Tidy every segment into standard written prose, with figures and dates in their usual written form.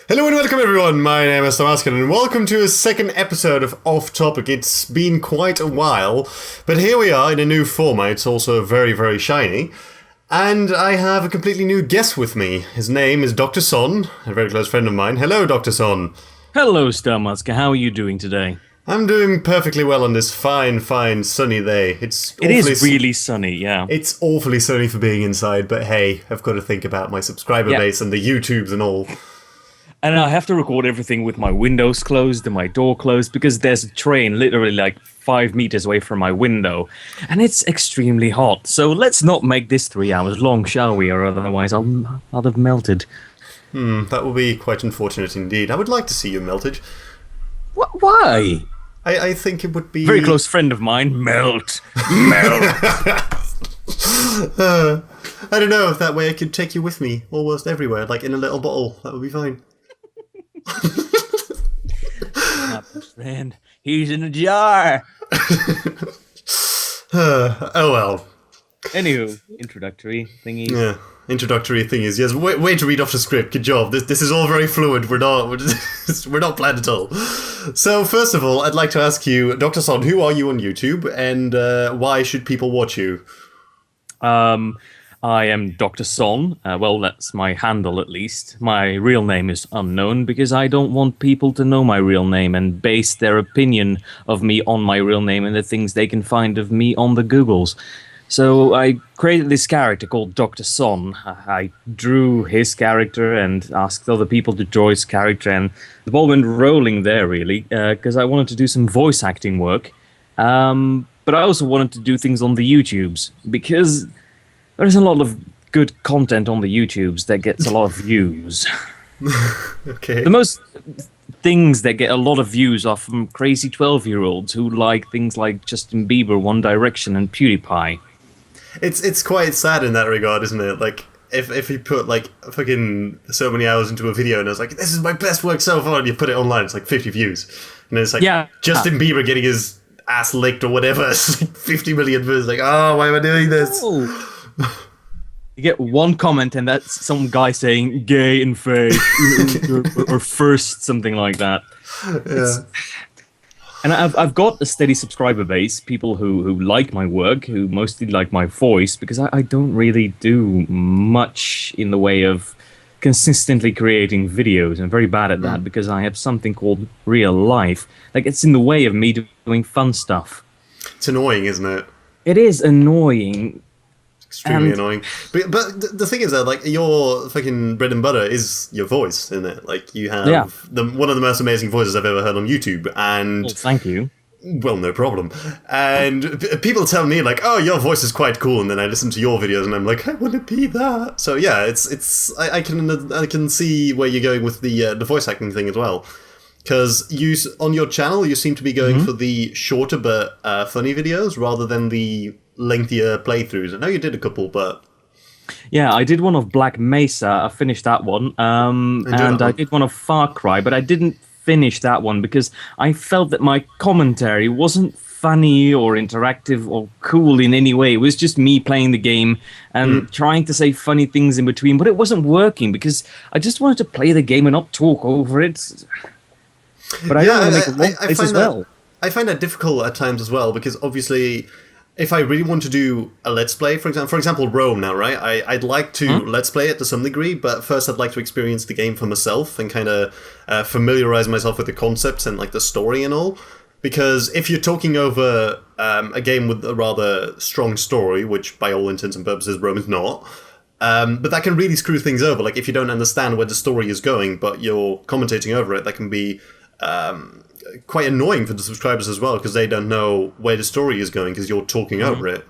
Hello and welcome everyone, my name is Starmatske and welcome to a second episode of Off Topic. It's been quite a while, but here we are in a new format. It's also very, very shiny. And I have a completely new guest with me. His name is Dr. Son, a very close friend of mine. Hello, Dr. Son. Hello, Starmatske. How are you doing today? I'm doing perfectly well on this fine, fine sunny day. It is really sunny, yeah. It's awfully sunny for being inside, but hey, I've got to think about my subscriber base and the YouTubes and all. And I have to record everything with my windows closed and my door closed because there's a train literally like 5 meters away from my window. And it's extremely hot. So let's not make this 3 hours long, shall we? Or otherwise I'll have melted. That would be quite unfortunate indeed. I would like to see you melted. Why? I think it would be... Very close friend of mine. Melt. Melt. I don't know if that way I could take you with me almost everywhere, like in a little bottle. That would be fine. Friend, he's in a jar. Oh well. Anywho, introductory thingies. Yeah, introductory thingies. Yes, way to read off the script. Good job. This is all very fluid. We're not planned at all. So first of all, I'd like to ask you, Dr. Son, who are you on YouTube, and why should people watch you? I am Dr. Son. Well, that's my handle at least. My real name is unknown because I don't want people to know my real name and base their opinion of me on my real name and the things they can find of me on the Googles. So I created this character called Dr. Son. I drew his character and asked other people to draw his character, and the ball went rolling there, really, because I wanted to do some voice acting work. But I also wanted to do things on the YouTubes, because there's a lot of good content on the YouTubes that gets a lot of views. Okay. The most things that get a lot of views are from crazy 12-year-olds who like things like Justin Bieber, One Direction, and PewDiePie. It's quite sad in that regard, isn't it? Like, if you put, like, fucking so many hours into a video and it's like, this is my best work so far, and you put it online, it's like 50 views. And it's like, Justin Bieber getting his ass licked or whatever, it's like 50 million views, like, oh, why am I doing this? Oh. You get one comment and that's some guy saying gay and fake or first, something like that. Yeah. And I've got a steady subscriber base, people who like my work, who mostly like my voice, because I don't really do much in the way of consistently creating videos. I'm very bad at that because I have something called real life. Like, it's in the way of me doing fun stuff. It's annoying, isn't it? It is annoying. Extremely annoying. But the thing is that, like, your fucking bread and butter is your voice, isn't it? Like, you have one of the most amazing voices I've ever heard on YouTube, and... Well, thank you. Well, no problem. And people tell me, like, oh, your voice is quite cool, and then I listen to your videos, and I'm like, I want to be that. So yeah, I can see where you're going with the voice acting thing as well. Because on your channel, you seem to be going for the shorter but funny videos, rather than the lengthier playthroughs. I know you did a couple, but... Yeah, I did one of Black Mesa. I finished that one. And I did one of Far Cry, but I didn't finish that one because I felt that my commentary wasn't funny or interactive or cool in any way. It was just me playing the game and trying to say funny things in between, but it wasn't working because I just wanted to play the game and not talk over it. But I don't want to make it long as well. I find that difficult at times as well, because obviously, if I really want to do a Let's Play, for example, Rome now, right? I'd like to Let's Play it to some degree, but first I'd like to experience the game for myself and kind of familiarize myself with the concepts and, like, the story and all. Because if you're talking over a game with a rather strong story, which by all intents and purposes Rome is not, but that can really screw things over. Like, if you don't understand where the story is going, but you're commentating over it, that can be... quite annoying for the subscribers as well, because they don't know where the story is going because you're talking over it.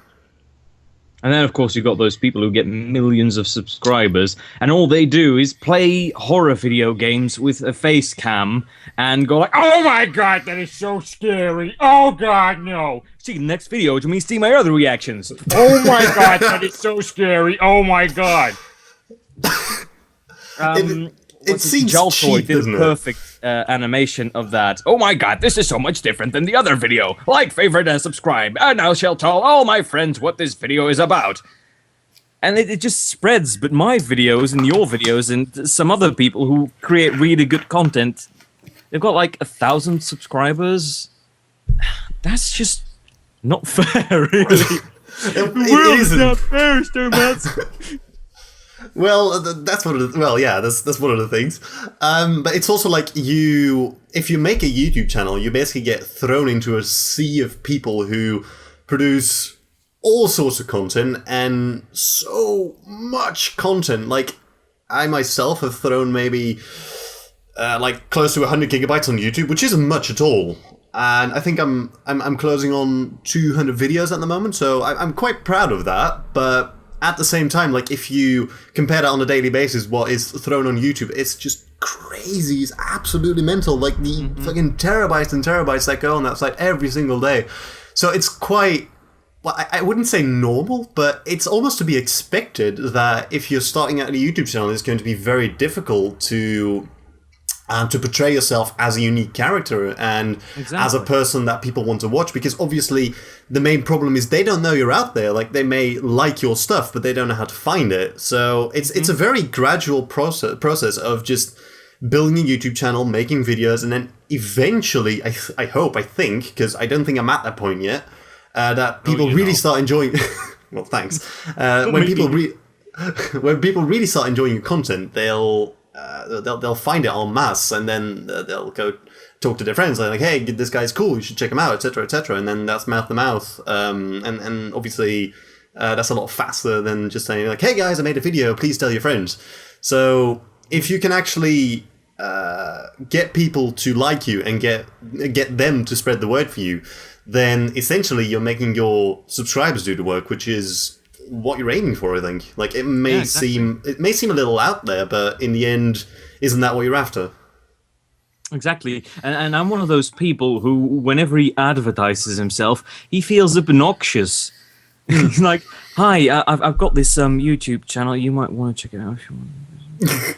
And then, of course, you've got those people who get millions of subscribers, and all they do is play horror video games with a face cam and go like, oh my god, that is so scary. Oh god, no. See the next video to me see my other reactions. Oh my god, that is so scary. Oh my god. It seems cheap, did doesn't a it? perfect animation of that. Oh my god, this is so much different than the other video. Like, favorite, and subscribe. And I shall tell all my friends what this video is about. and it just spreads. But my videos and your videos and some other people who create really good content, they've got like 1,000 subscribers. That's just not fair, really. The world is not fair, Starmatske. Well, that's one of the, well, yeah, that's one of the things. But it's also like if you make a YouTube channel, you basically get thrown into a sea of people who produce all sorts of content, and so much content. Like, I myself have thrown maybe like close to 100 gigabytes on YouTube, which isn't much at all. And I think I'm closing on 200 videos at the moment, so I'm quite proud of that. But at the same time, like, if you compare that on a daily basis, what is thrown on YouTube, it's just crazy. It's absolutely mental. Like, the fucking terabytes and terabytes that go on that site every single day. So it's quite, well, I wouldn't say normal, but it's almost to be expected that if you're starting out a YouTube channel, it's going to be very difficult to portray yourself as a unique character and as a person that people want to watch, because obviously the main problem is they don't know you're out there. Like, they may like your stuff, but they don't know how to find it. So it's a very gradual process of just building a YouTube channel, making videos, and then eventually, I think, because I don't think I'm at that point yet, that people really start enjoying. Well, thanks. When people really start enjoying your content, they'll find it en masse, and then they'll go talk to their friends. They're like, "Hey, this guy's cool. You should check him out," etc., etc. And then that's mouth to mouth. And obviously, that's a lot faster than just saying like, "Hey guys, I made a video. Please tell your friends." So if you can actually get people to like you and get them to spread the word for you, then essentially you're making your subscribers do the work, which is what you're aiming for, I think. Like, it may seem a little out there, but in the end, isn't that what you're after? Exactly. And I'm one of those people who, whenever he advertises himself, he feels obnoxious. He's like, "Hi, I've got this YouTube channel. You might want to check it out if you want."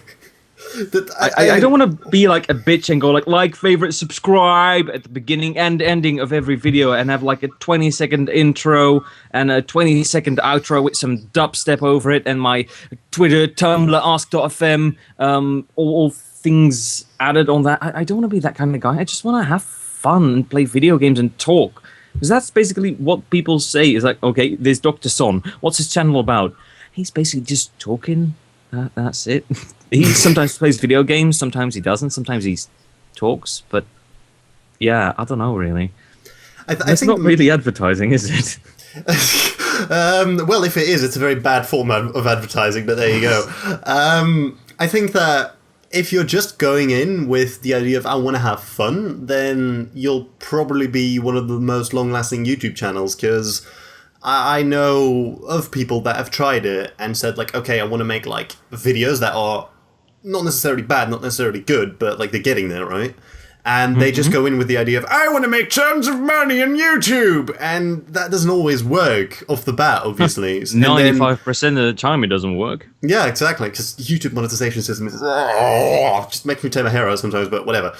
I don't want to be like a bitch and go like, favorite, subscribe at the beginning and ending of every video, and have like a 20-second intro and a 20-second outro with some dubstep over it, and my Twitter, Tumblr, Ask.fm, all things added on that. I don't want to be that kind of guy. I just want to have fun and play video games and talk. Because that's basically what people say is like, okay, there's Dr. Son. What's his channel about? He's basically just talking. That's it. He sometimes plays video games, sometimes he doesn't, sometimes he talks, but yeah, I don't know, really. It's not really advertising, is it? Well, if it is, it's a very bad form of advertising, but there you go. I think that if you're just going in with the idea of, I want to have fun, then you'll probably be one of the most long-lasting YouTube channels, because I know of people that have tried it and said, like, okay, I want to make, like, videos that are not necessarily bad, not necessarily good, but, like, they're getting there, right? And they just go in with the idea of, I want to make tons of money on YouTube! And that doesn't always work off the bat, obviously. 95% of the time it doesn't work. Yeah, exactly, because YouTube monetization system is, just makes me tear my hair out sometimes, but whatever.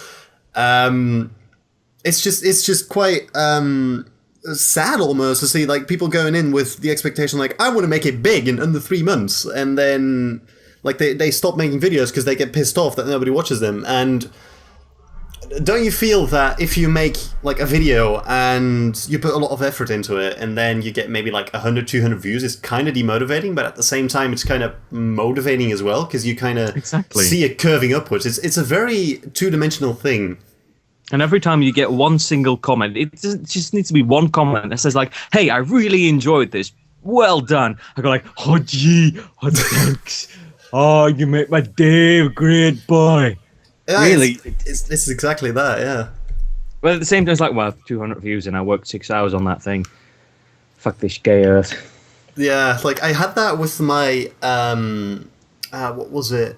It's just quite sad almost to see, like, people going in with the expectation, like, I want to make it big in under 3 months, and then, like, they stop making videos because they get pissed off that nobody watches them. And don't you feel that if you make, like, a video and you put a lot of effort into it, and then you get maybe like 100, 200 views, it's kind of demotivating, but at the same time it's kind of motivating as well, because you kind of see it curving upwards. It's a very two-dimensional thing. And every time you get one single comment, it just needs to be one comment that says like, "Hey, I really enjoyed this. Well done." I go like, "Oh gee, oh thanks. Oh, you make my day, great boy." Yeah, really, it's exactly that, yeah. Well, at the same time, it's like, well, 200 views and I worked 6 hours on that thing. Fuck this gay earth. Yeah, like, I had that with my, what was it?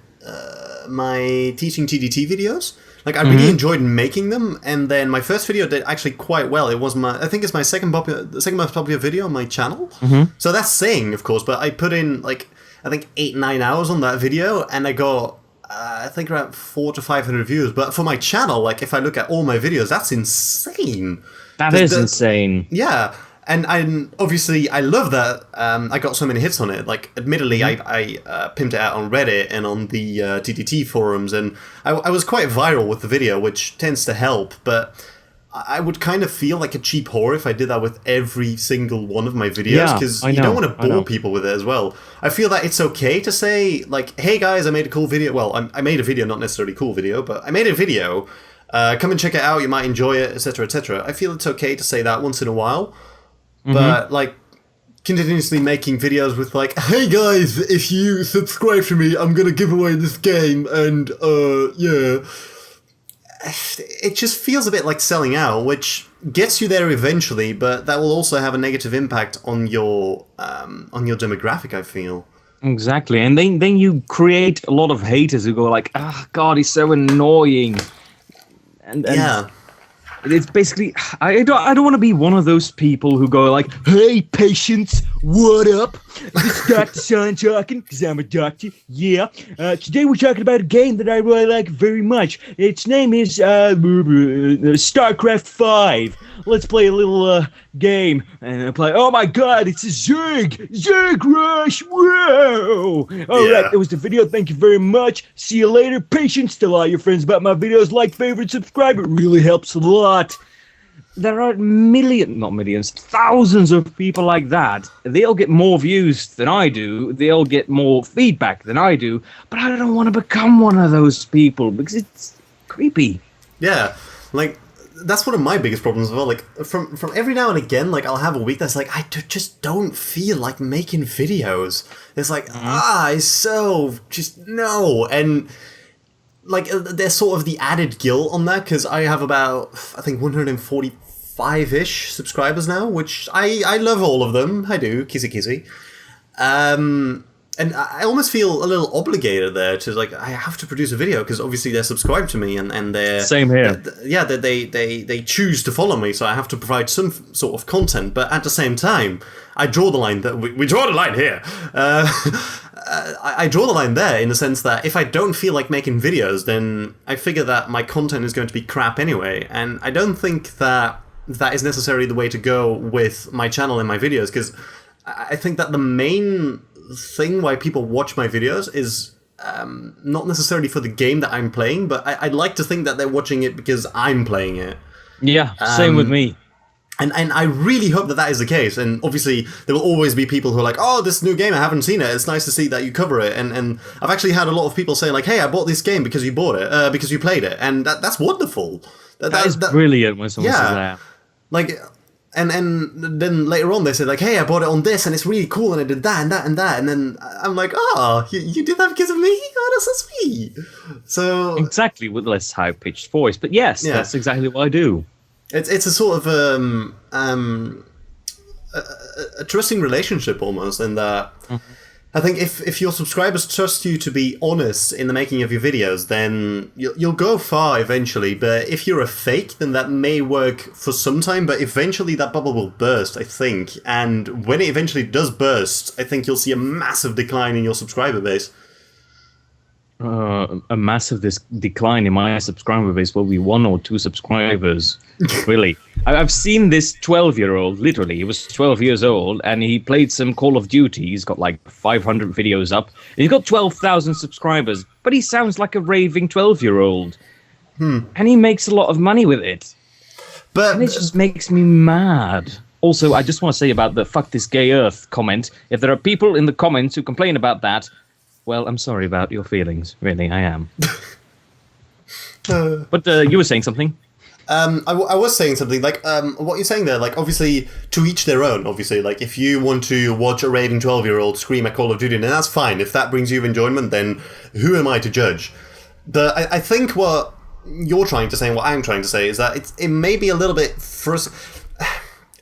My teaching TDT videos. Like, I really enjoyed making them, and then my first video did actually quite well. It was I think it's my second most popular video on my channel. So that's saying, of course, but I put in, like, I think 8-9 hours on that video, and I got, I think around 400 to 500 views. But for my channel, like, if I look at all my videos, that's insane. That is insane. Yeah. And obviously I love that I got so many hits on it. Like, admittedly, I pimped it out on Reddit and on the TTT forums, and I was quite viral with the video, which tends to help, but I would kind of feel like a cheap whore if I did that with every single one of my videos, because you don't want to bore people with it as well. I feel that it's okay to say, like, hey guys, I made a cool video. Well, I made a video, not necessarily cool video, but I made a video. Come and check it out, you might enjoy it, etc., etc. I feel it's okay to say that once in a while. But, like, continuously making videos with, like, hey guys, if you subscribe to me, I'm gonna give away this game, and, yeah. It just feels a bit like selling out, which gets you there eventually, but that will also have a negative impact on your demographic, I feel. Exactly, and then you create a lot of haters who go like, God, he's so annoying. And yeah. It's basically, I don't want to be one of those people who go like, hey, patients, what up? This is Dr. Sun talking, because I'm a doctor, yeah. Today we're talking about a game that I really like very much. Its name is StarCraft 5. Let's play a little game. And I play, oh my god, it's a Zerg Rush, whoa! Alright, that was the video, thank you very much. See you later, patients. Tell all your friends about my videos, like, favorite, subscribe, it really helps a lot. There are thousands of people like that. They'll get more views than I do. They'll get more feedback than I do. But I don't want to become one of those people because it's creepy. Yeah, like, that's one of my biggest problems as well. Like, from every now and again, like, I'll have a week that's like, just don't feel like making videos. It's like, it's so, just no. And, like, there's sort of the added guilt on that, because I have about, I think, 145-ish subscribers now, which I love all of them. I do, kissy. And I almost feel a little obligated there to, like, I have to produce a video because obviously they're subscribed to me and they're... Same here. They choose to follow me, so I have to provide some sort of content. But at the same time, I draw the line that we draw the line here. I draw the line there in the sense that if I don't feel like making videos, then I figure that my content is going to be crap anyway. And I don't think that is necessarily the way to go with my channel and my videos, because I think that the main thing why people watch my videos is not necessarily for the game that I'm playing, but I'd like to think that they're watching it because I'm playing it. Yeah, same with me. And I really hope that is the case. And obviously, there will always be people who are like, oh, this new game, I haven't seen it. It's nice to see that you cover it. And I've actually had a lot of people saying, like, hey, I bought this game because you bought it, because you played it. And that's wonderful. That is brilliant when someone says that. Like, and then later on they say, like, hey, I bought it on this, and it's really cool, and I did that, and that, and that. And then I'm like, you did that because of me? Oh, that's so sweet. So... Exactly, with less high-pitched voice. But yes, that's exactly what I do. It's a sort of a trusting relationship almost, in that I think if your subscribers trust you to be honest in the making of your videos, then you'll go far eventually. But if you're a fake, then that may work for some time, but eventually that bubble will burst, I think. And when it eventually does burst, I think you'll see a massive decline in your subscriber base. A massive decline in my subscriber base will be 1 or 2 subscribers. Really, I've seen this 12-year-old. Literally, he was 12 years old, and he played some Call of Duty. He's got like 500 videos up. And he's got 12,000 subscribers, but he sounds like a raving 12-year-old, and he makes a lot of money with it. And it just makes me mad. Also, I just want to say about the "fuck this gay earth" comment. If there are people in the comments who complain about that, well, I'm sorry about your feelings. Really, I am. But you were saying something? I was saying something, like, what you're saying there, like, obviously, to each their own, obviously. Like, if you want to watch a raving 12-year-old scream at Call of Duty, then that's fine. If that brings you enjoyment, then who am I to judge? But I think what you're trying to say and what I'm trying to say is that it may be a little bit...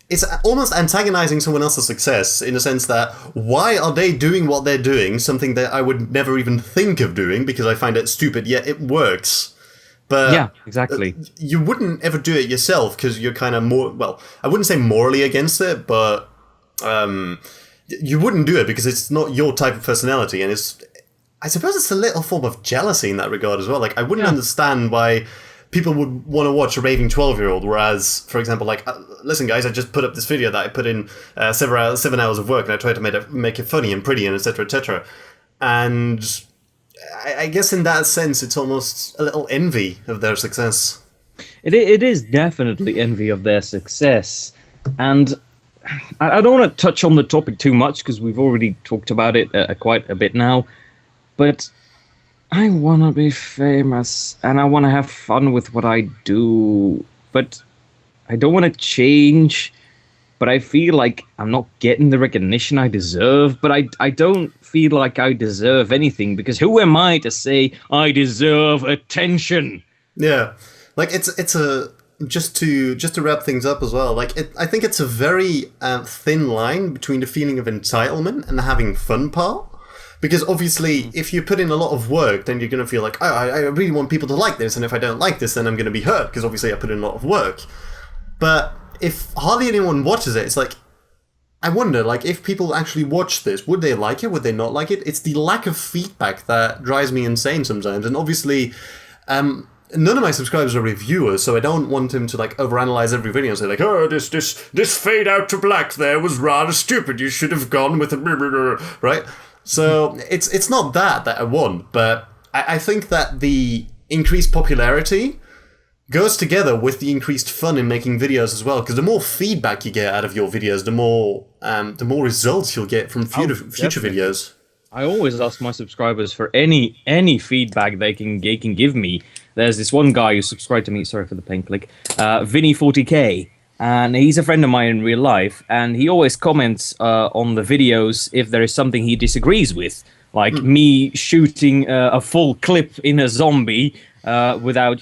It's almost antagonizing someone else's success, in the sense that, why are they doing what they're doing, something that I would never even think of doing, because I find it stupid, yet it works. But yeah, exactly. You wouldn't ever do it yourself, because you're kind of more... Well, I wouldn't say morally against it, but you wouldn't do it because it's not your type of personality, and I suppose it's a little form of jealousy in that regard as well. Like, I wouldn't understand why people would want to watch a raving 12-year-old, whereas, for example, like, listen, guys, I just put up this video that I put in 7 hours of work, and I tried to make it funny and pretty, and etc., etc. And I guess in that sense, it's almost a little envy of their success. It is definitely envy of their success. And I don't want to touch on the topic too much because we've already talked about it quite a bit now. But I want to be famous and I want to have fun with what I do. But I don't want to change. But I feel like I'm not getting the recognition I deserve. But I don't feel like I deserve anything because who am I to say I deserve attention? Yeah. Like, it's a... Just to wrap things up as well, like, I think it's a very thin line between the feeling of entitlement and the having fun part. Because obviously, if you put in a lot of work, then you're going to feel like, oh, I really want people to like this, and if I don't like this, then I'm going to be hurt, because obviously I put in a lot of work. But if hardly anyone watches it, it's like, I wonder, like, if people actually watch this, would they like it, would they not like it? It's the lack of feedback that drives me insane sometimes, and obviously, none of my subscribers are reviewers, so I don't want them to, like, overanalyze every video and say, like, oh, this fade out to black there was rather stupid, you should have gone with a... right? So, it's not that I want, but I think that the increased popularity goes together with the increased fun in making videos as well, because the more feedback you get out of your videos, the more results you'll get from future videos. I always ask my subscribers for any feedback they can give me. There's this one guy who subscribed to me, sorry for the pain click, Vinny40k, and he's a friend of mine in real life, and he always comments on the videos if there is something he disagrees with, like me shooting a full clip in a zombie without,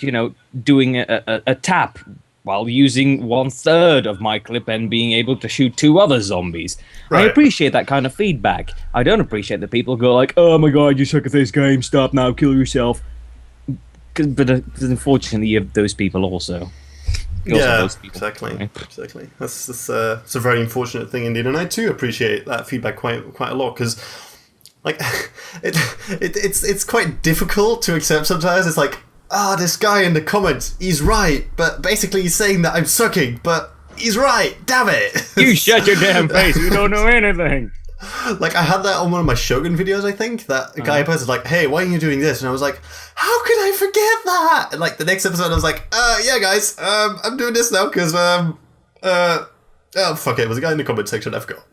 doing a tap while using 1/3 of my clip and being able to shoot 2 other zombies. Right. I appreciate that kind of feedback. I don't appreciate that people go like, oh my god, you suck at this game, stop now, kill yourself. But unfortunately, you have those people also. Exactly. That's it's a very unfortunate thing indeed, and I too appreciate that feedback quite a lot because, like, it's quite difficult to accept sometimes. It's like, this guy in the comments, he's right, but basically he's saying that I'm sucking, but he's right. Damn it! You shut your damn face. You don't know anything. Like, I had that on one of my Shogun videos, I think, that a guy posted, like, hey, why are you doing this? And I was like, how could I forget that? And, like, the next episode, I was like, yeah, guys, I'm doing this now, because, oh, fuck it, it was a guy in the comment section, I forgot.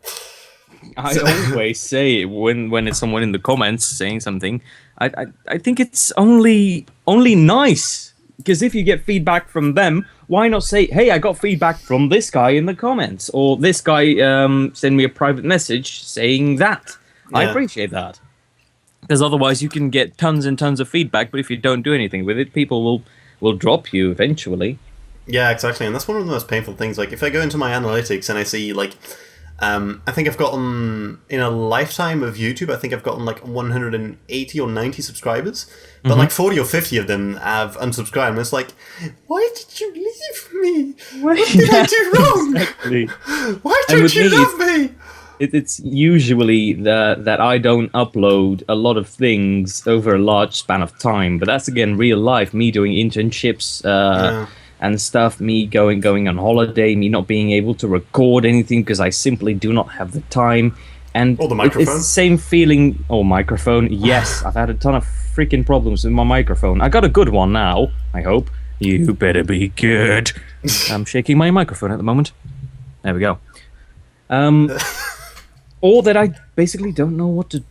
I always say, when it's someone in the comments saying something, I think it's only nice. Because if you get feedback from them, why not say, hey, I got feedback from this guy in the comments, or this guy send me a private message saying that. Yeah. I appreciate that. Because otherwise you can get tons and tons of feedback, but if you don't do anything with it, people will drop you eventually. Yeah, exactly. And that's one of the most painful things. Like, if I go into my analytics and I see, like, I think I've gotten, in a lifetime of YouTube, I think I've gotten like 180 or 90 subscribers. But like 40 or 50 of them have unsubscribed. And it's like, why did you leave me? What did I do wrong? Exactly. Why don't you love me? It's usually that I don't upload a lot of things over a large span of time. But that's, again, real life. Me doing internships, and stuff, me going on holiday, me not being able to record anything because I simply do not have the time. And the microphone. It's the same feeling. Oh, microphone. Yes, I've had a ton of freaking problems with my microphone. I got a good one now, I hope. You better be good. I'm shaking my microphone at the moment. There we go. Or that I basically don't know what to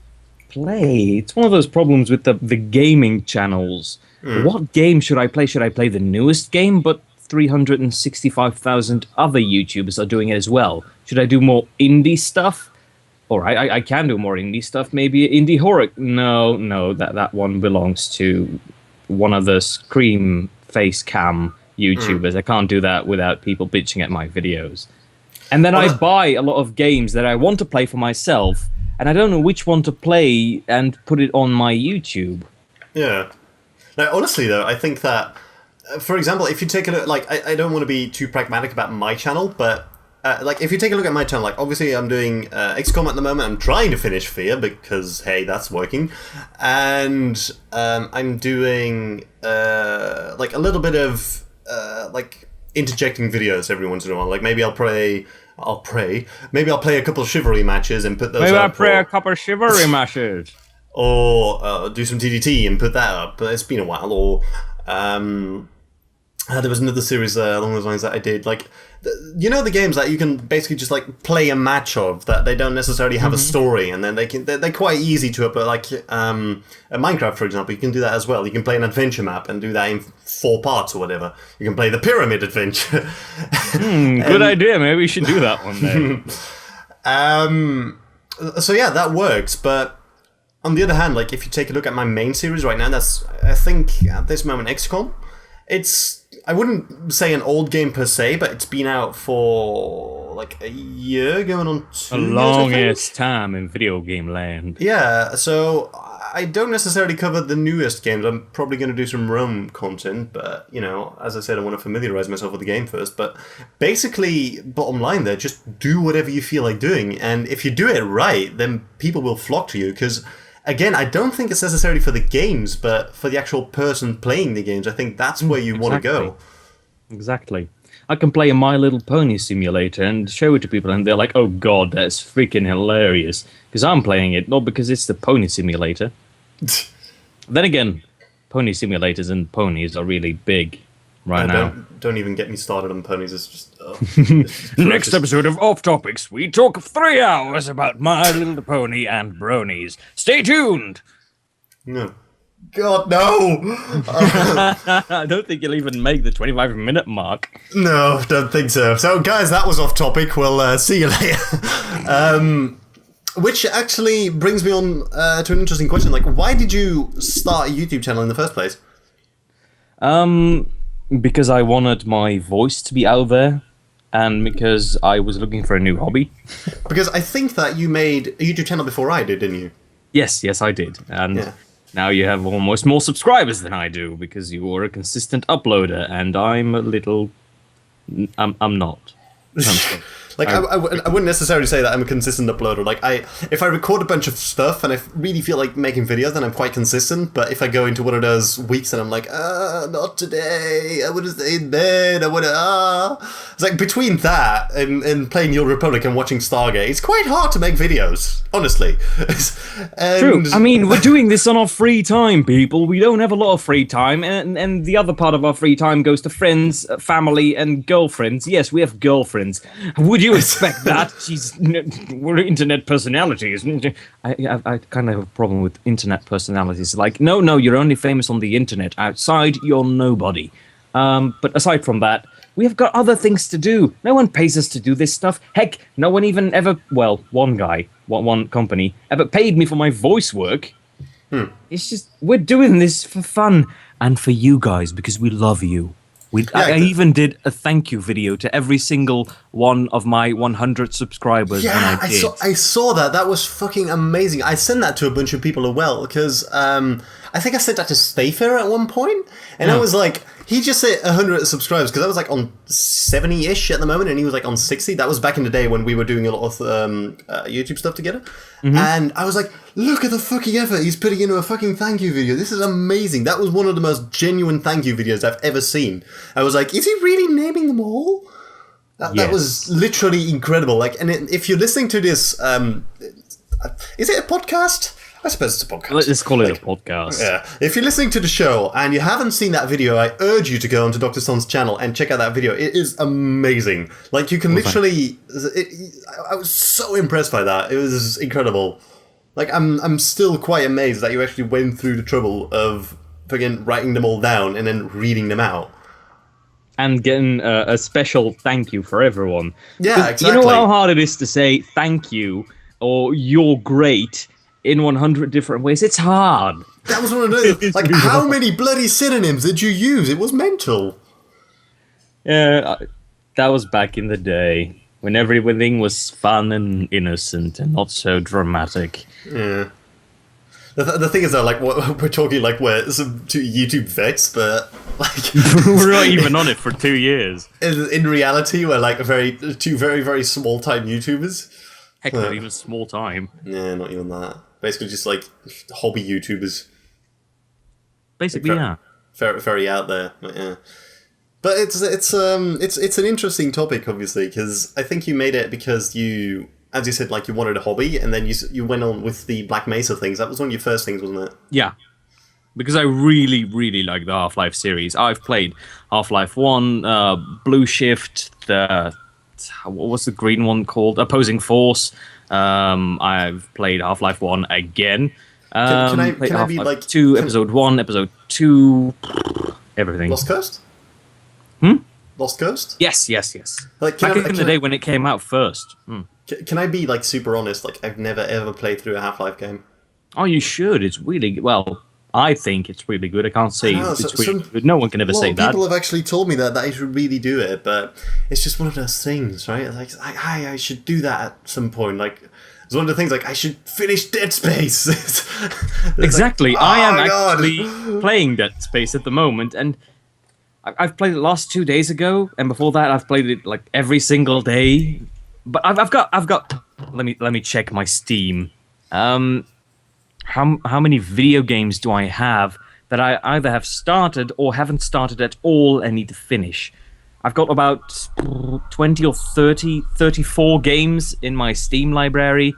play. It's one of those problems with the gaming channels. What game should I play? Should I play the newest game? But 365,000 other YouTubers are doing it as well. Should I do more indie stuff? All right, I can do more indie stuff. Maybe indie horror. No, that one belongs to one of the Scream face cam YouTubers. I can't do that without people bitching at my videos. And then I buy a lot of games that I want to play for myself, and I don't know which one to play and put it on my YouTube. Yeah. Now, honestly, though, I think that, for example, if you take a look, like, I don't want to be too pragmatic about my channel, but like if you take a look at my channel, like obviously I'm doing XCOM at the moment. I'm trying to finish Fear because hey, that's working, and I'm doing like a little bit of like interjecting videos every once in a while. Like maybe I'll play. Maybe I'll play a couple of chivalry matches and put those. Maybe I'll up, play or, a couple of chivalry matches. or do some TDT and put that up. But it's been a while. Or there was another series along those lines that I did. Like, you know, the games that you can basically just like play a match of that they don't necessarily have a story, and then they're quite easy to upload. Like at Minecraft, for example, you can do that as well. You can play an adventure map and do that in 4 parts or whatever. You can play the Pyramid Adventure. Good idea. Maybe we should do that one day. So yeah, that works. But on the other hand, like if you take a look at my main series right now, that's I think at this moment XCOM. It's I wouldn't say an old game per se, but it's been out for like a year, going on 2 A years, longest time in video game land. Yeah, so I don't necessarily cover the newest games. I'm probably going to do some Rome content, but, you know, as I said, I want to familiarize myself with the game first. But basically, bottom line there, just do whatever you feel like doing. And if you do it right, then people will flock to you. Because, again, I don't think it's necessarily for the games, but for the actual person playing the games. I think that's where you want to go. Exactly. I can play a My Little Pony simulator and show it to people, and they're like, "Oh God, that's freaking hilarious!" Because I'm playing it, not because it's the pony simulator. Then again, pony simulators and ponies are really big right now. Don't even get me started on ponies. It's just it's Next episode of Off Topics, we talk 3 hours about My Little Pony and bronies. Stay tuned. No. God, no! I don't think you'll even make the 25-minute mark. No, don't think so. So, guys, that was off topic. We'll see you later. Which actually brings me on to an interesting question. Like, why did you start a YouTube channel in the first place? Because I wanted my voice to be out there, and because I was looking for a new hobby. Because I think that you made a YouTube channel before I did, didn't you? Yes, I did. And Yeah. now you have almost more subscribers than I do, because you are a consistent uploader, and I'm a little... I'm not. Like, I wouldn't necessarily say that I'm a consistent uploader. Like, if I record a bunch of stuff and I really feel like making videos, then I'm quite consistent. But if I go into one of those weeks and I'm like, not today, I want to stay in bed, I want to, It's like, between that and playing Your Republic and watching Stargate, it's quite hard to make videos, honestly. True. I mean, we're doing this on our free time, people. We don't have a lot of free time, and the other part of our free time goes to friends, family, and girlfriends. Yes, we have girlfriends. Would you expect that? We're internet personalities. I kind of have a problem with internet personalities. Like, no, you're only famous on the internet. Outside, you're nobody. But aside from that, we have got other things to do. No one pays us to do this stuff. Heck, no one even ever, well, one guy, one company, ever paid me for my voice work. It's just, we're doing this for fun and for you guys, because we love you. I even did a thank you video to every single one of my 100 subscribers when I did. I saw that. That was fucking amazing. I sent that to a bunch of people as well, because I think I sent that to Stayfair at one point, and I was like, he just hit 100 subscribers, because I was like on 70-ish at the moment, and he was like on 60. That was back in the day when we were doing a lot of YouTube stuff together. And I was like, look at the fucking effort he's putting into a fucking thank you video. This is amazing. That was one of the most genuine thank you videos I've ever seen. I was like, is he really naming them all? That was literally incredible. Like, and if you're listening to this, is it a podcast? I suppose it's a podcast. Let's call it a podcast. Yeah. If you're listening to the show and you haven't seen that video, I urge you to go onto Dr. Son's channel and check out that video. It is amazing. Like, you can literally... I was so impressed by that. It was incredible. Like, I'm still quite amazed that you actually went through the trouble of fucking writing them all down and then reading them out. And getting a special thank you for everyone. Yeah, exactly. You know how hard it is to say thank you or you're great in 100 different ways? It's hard. That was one of those. Like, how many bloody synonyms did you use? It was mental. Yeah, that was back in the day when everything was fun and innocent and not so dramatic. Yeah. The thing is though, like we're talking like we're some two YouTube vets, but like We're not even on it for 2 years. in reality, we're like two very very small time YouTubers. Heck, not even small time. Yeah, not even that. Basically, just like hobby YouTubers. Basically, Like, yeah. very very out there. But, yeah. But it's an interesting topic, obviously, because I think you made it because you, as you said, like you wanted a hobby, and then you went on with the Black Mesa things. That was one of your first things, wasn't it? Yeah. Because I really, really like the Half-Life series. I've played Half-Life 1, Blue Shift, what was the green one called? Opposing Force. I've played Half-Life 1 again. Can I Played can I be Half-Life like 2, Episode 1, Episode 2, everything. Lost Coast? Lost Coast? Yes. Like, Back in the day when it came out first. Can I be like super honest? Like, I've never ever played through a Half-Life game. Oh, you should. It's really well. I think it's really good. I can't say know, it's so- really good. No one can ever A lot say of that. people have actually told me that I should really do it, but it's just one of those things, right? It's like I should do that at some point. Like, it's one of the things. Like, I should finish Dead Space. It's Exactly. like, I am oh, God. actually playing Dead Space at the moment, and I've played it last 2 days ago, and before that, I've played it like every single day. But I've got. Let me check my Steam. How many video games do I have that I either have started or haven't started at all and need to finish? I've got about 20 or 30, 34 games in my Steam library.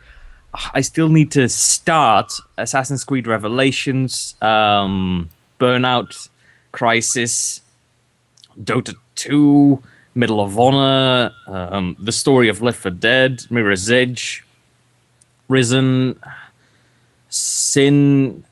I still need to start Assassin's Creed Revelations, Burnout, Crisis, Dota 2, Medal of Honor, The Story of Left 4 Dead, Mirror's Edge, Risen, Sin.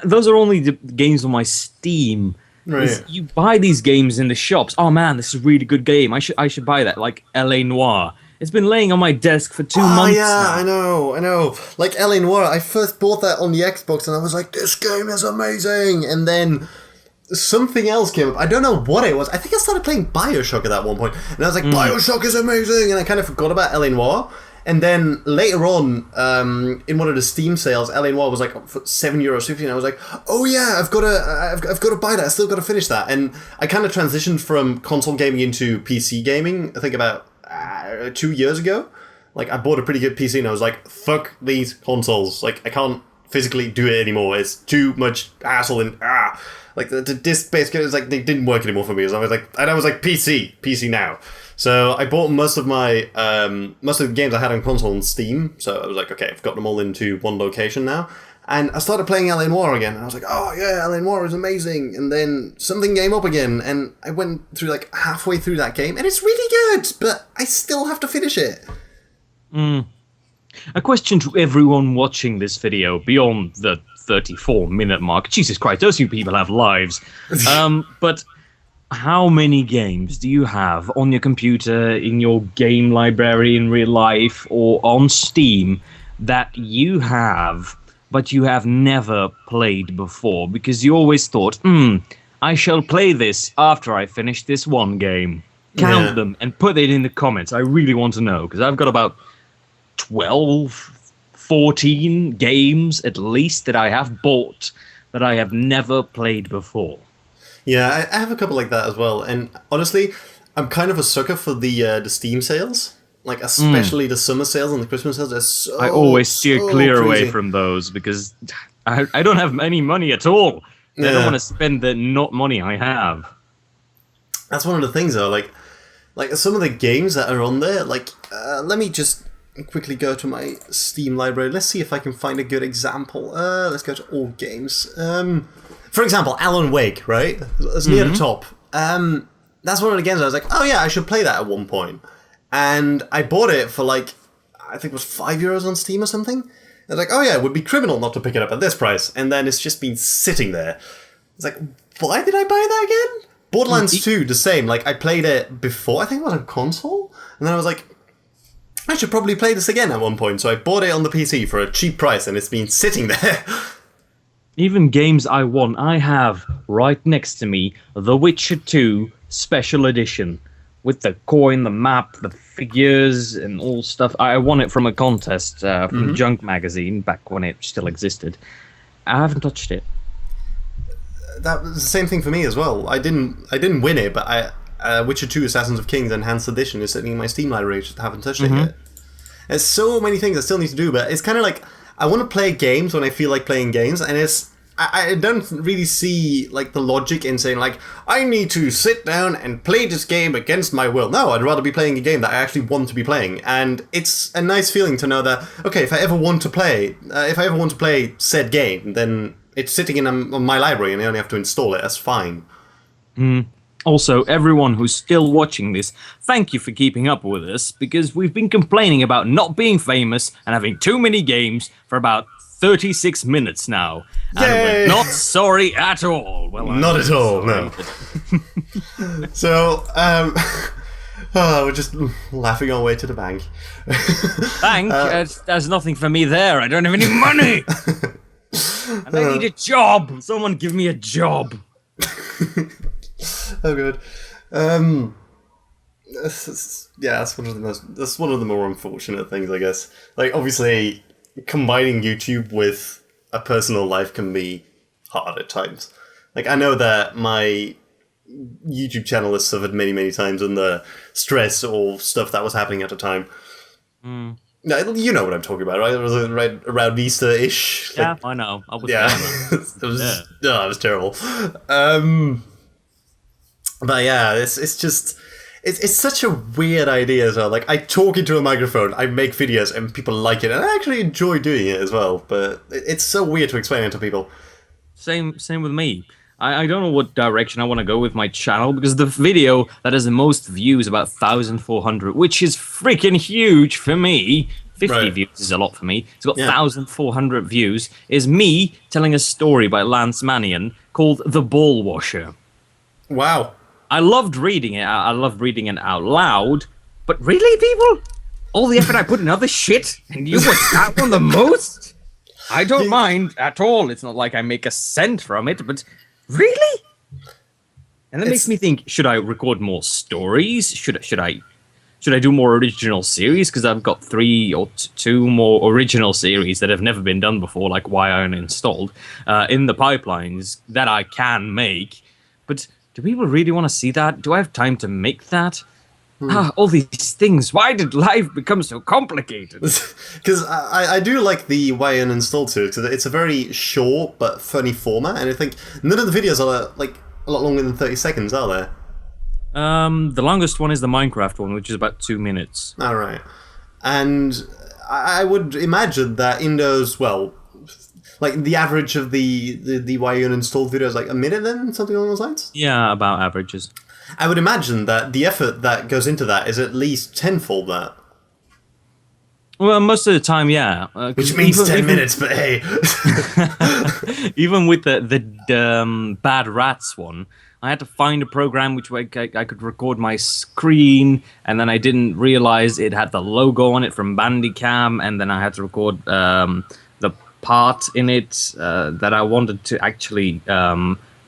Those are only the games on my Steam. Right. You buy these games in the shops. Oh man, this is a really good game. I should buy that. Like L.A. Noire. It's been laying on my desk for 2 months now. I know. Like L.A. Noire, I first bought that on the Xbox, and I was like, this game is amazing. And then something else came up. I don't know what it was. I think I started playing Bioshock at that one point, and I was like, Bioshock is amazing, and I kind of forgot about L.A. Noire. And then later on, in one of the Steam sales, L.A. Noire was like for €7.50, and I was like, "Oh yeah, I've got to buy that. I still got to finish that." And I kind of transitioned from console gaming into PC gaming. I think about 2 years ago. Like, I bought a pretty good PC, and I was like, "Fuck these consoles! Like, I can't physically do it anymore. It's too much hassle and like the disc-based games. Like, they didn't work anymore for me." So I was like, PC now. So I bought most of the games I had on console on Steam. So I was like, okay, I've got them all into one location now. And I started playing L.A. Noire again. And I was like, oh yeah, L.A. Noire is amazing. And then something came up again. And I went through like halfway through that game. And it's really good, but I still have to finish it. A question to everyone watching this video beyond the 34-minute mark. Jesus Christ, those you people have lives. But how many games do you have on your computer, in your game library in real life, or on Steam that you have, but you have never played before? Because you always thought, I shall play this after I finish this one game. Count them and put it in the comments. I really want to know, because I've got about 12, 14 games at least that I have bought that I have never played before. Yeah, I have a couple like that as well. And honestly, I'm kind of a sucker for the Steam sales. Like, especially the summer sales and the Christmas sales. They're so I always steer clear crazy. away from those because I don't have any money at all. I don't want to spend the not money I have. That's one of the things, though. Like some of the games that are on there. Like, let me just quickly go to my Steam library. Let's see if I can find a good example. Let's go to all games. For example, Alan Wake, right? It's near the top. That's one of the games I was like, oh yeah, I should play that at one point. And I bought it for like, I think it was €5 on Steam or something. I was like, oh yeah, it would be criminal not to pick it up at this price. And then it's just been sitting there. It's like, why did I buy that again? Borderlands 2, the same. Like, I played it before, I think it was on console. And then I was like, I should probably play this again at one point. So I bought it on the PC for a cheap price, and it's been sitting there. Even games I want, I have right next to me The Witcher 2 Special Edition. with the coin, the map, the figures, and all stuff. I won it from a contest from Junk magazine back when it still existed. I haven't touched it. That was the same thing for me as well. I didn't win it, but Witcher 2 Assassins of Kings Enhanced Edition is sitting in my Steam library. I just haven't touched it yet. There's so many things I still need to do, but it's kind of like I want to play games when I feel like playing games, and I don't really see like the logic in saying like I need to sit down and play this game against my will. No, I'd rather be playing a game that I actually want to be playing, and it's a nice feeling to know that okay, if I ever want to play said game, then it's sitting in my library and I only have to install it. That's fine. Also, everyone who's still watching this, thank you for keeping up with us, because we've been complaining about not being famous and having too many games for about 36 minutes now. And Yay! we're not sorry at all. Well, Not at all, no. So, we're just laughing our way to the bank. Bank? There's nothing for me there. I don't have any money. And I need a job. Someone give me a job. Oh, good. That's one of the more unfortunate things, I guess. Like, obviously, combining YouTube with a personal life can be hard at times. Like, I know that my YouTube channel has suffered many, many times under stress or stuff that was happening at the time. You know what I'm talking about, right? It was right around Easter-ish. Yeah, I know. I was it was terrible. But yeah, it's such a weird idea as well. Like, I talk into a microphone, I make videos, and people like it, and I actually enjoy doing it as well. But it's so weird to explain it to people. Same with me. I don't know what direction I want to go with my channel, because the video that has the most views, about 1,400, which is freaking huge for me. 50 views is a lot for me. It's got 1,400 views. Is me telling a story by Lance Mannion called The Ball Washer. Wow. I loved reading it. I loved reading it out loud. But really, people? All the effort I put in other shit, and you watch that one the most? I don't mind at all. It's not like I make a cent from it, but really? And that makes me think, should I record more stories? Should I do more original series? Because I've got 3 or 2 more original series that have never been done before, like Why I Uninstalled, in the pipelines that I can make. But do people really want to see that? Do I have time to make that? All these things. Why did life become so complicated? Because I do like the Why Uninstalled series, because it's a very short but funny format, and I think none of the videos are like a lot longer than 30 seconds, are there? The longest one is the Minecraft one, which is about 2 minutes. All right. And I would imagine that in those, well, like the average of the Why Uninstalled video is like a minute then, something along those lines? Yeah, about averages. I would imagine that the effort that goes into that is at least tenfold that. Well, most of the time, yeah. Which means 10 minutes, but hey. Even with the Bad Rats one, I had to find a program which way I could record my screen, and then I didn't realize it had the logo on it from Bandicam, and then I had to record the part in it that I wanted to actually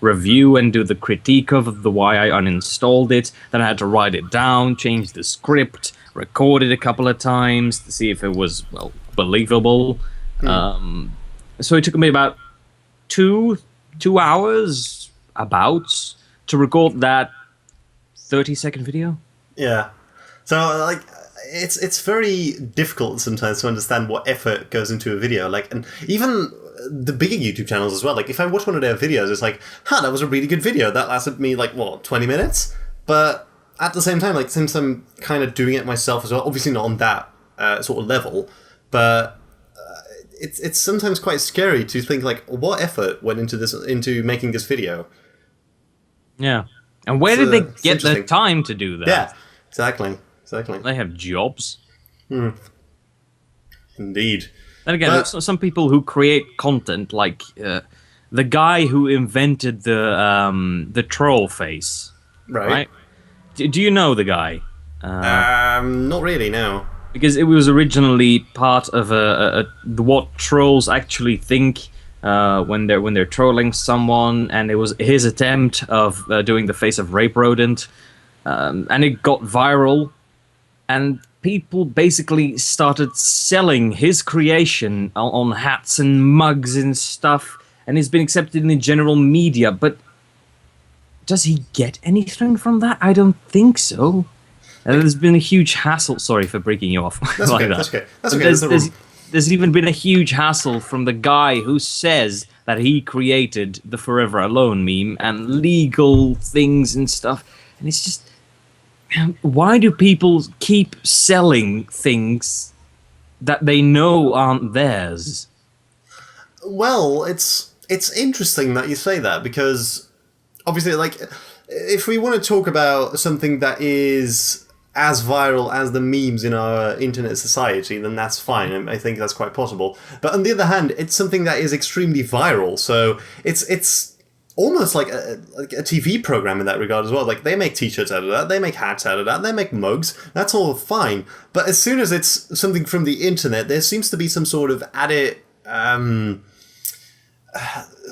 review and do the critique of the why I uninstalled it. Then I had to write it down, change the script, record it a couple of times to see if it was, well, believable. So it took me about two hours to record that 30-second video. Yeah. So, like, it's very difficult sometimes to understand what effort goes into a video. Like, and even the bigger YouTube channels as well. Like, if I watch one of their videos, it's like, that was a really good video. That lasted me, like, 20 minutes? But at the same time, like, since I'm kind of doing it myself as well, obviously not on that sort of level, but it's sometimes quite scary to think, like, what effort went into making this video? Yeah. And where did they get the time to do that? Yeah, exactly. They have jobs. Indeed. Then again, some people who create content, like the guy who invented the troll face. Right? Do you know the guy? Not really, no. Because it was originally part of what trolls actually think when they're trolling someone, and it was his attempt of doing the face of Rape Rodent. and it got viral, and people basically started selling his creation on hats and mugs and stuff, and he's been accepted in the general media. But does he get anything from that? I don't think so. There's been a huge hassle. Sorry for breaking you off. That's like okay. that. That's okay. That's okay. There's even been a huge hassle from the guy who says that he created the Forever Alone meme and legal things and stuff. And it's just, why do people keep selling things that they know aren't theirs? Well, it's interesting that you say that, because obviously, like, if we want to talk about something that is as viral as the memes in our internet society, then that's fine, and I think that's quite possible. But on the other hand, it's something that is extremely viral, so it's almost like a TV program in that regard as well. Like, they make t-shirts out of that, they make hats out of that, they make mugs, that's all fine. But as soon as it's something from the internet, there seems to be some sort of added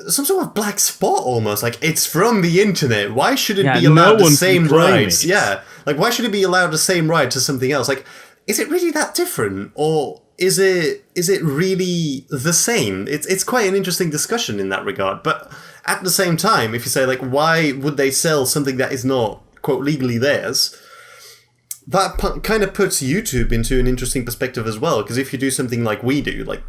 some sort of black spot almost. Like, it's from the internet, why should it be allowed the same rights? Yeah, like, why should it be allowed the same right to something else? Like, is it really that different, or is it really the same? It's quite an interesting discussion in that regard. But at the same time, if you say, like, why would they sell something that is not, quote, legally theirs, that kind of puts YouTube into an interesting perspective as well, because if you do something like we do, like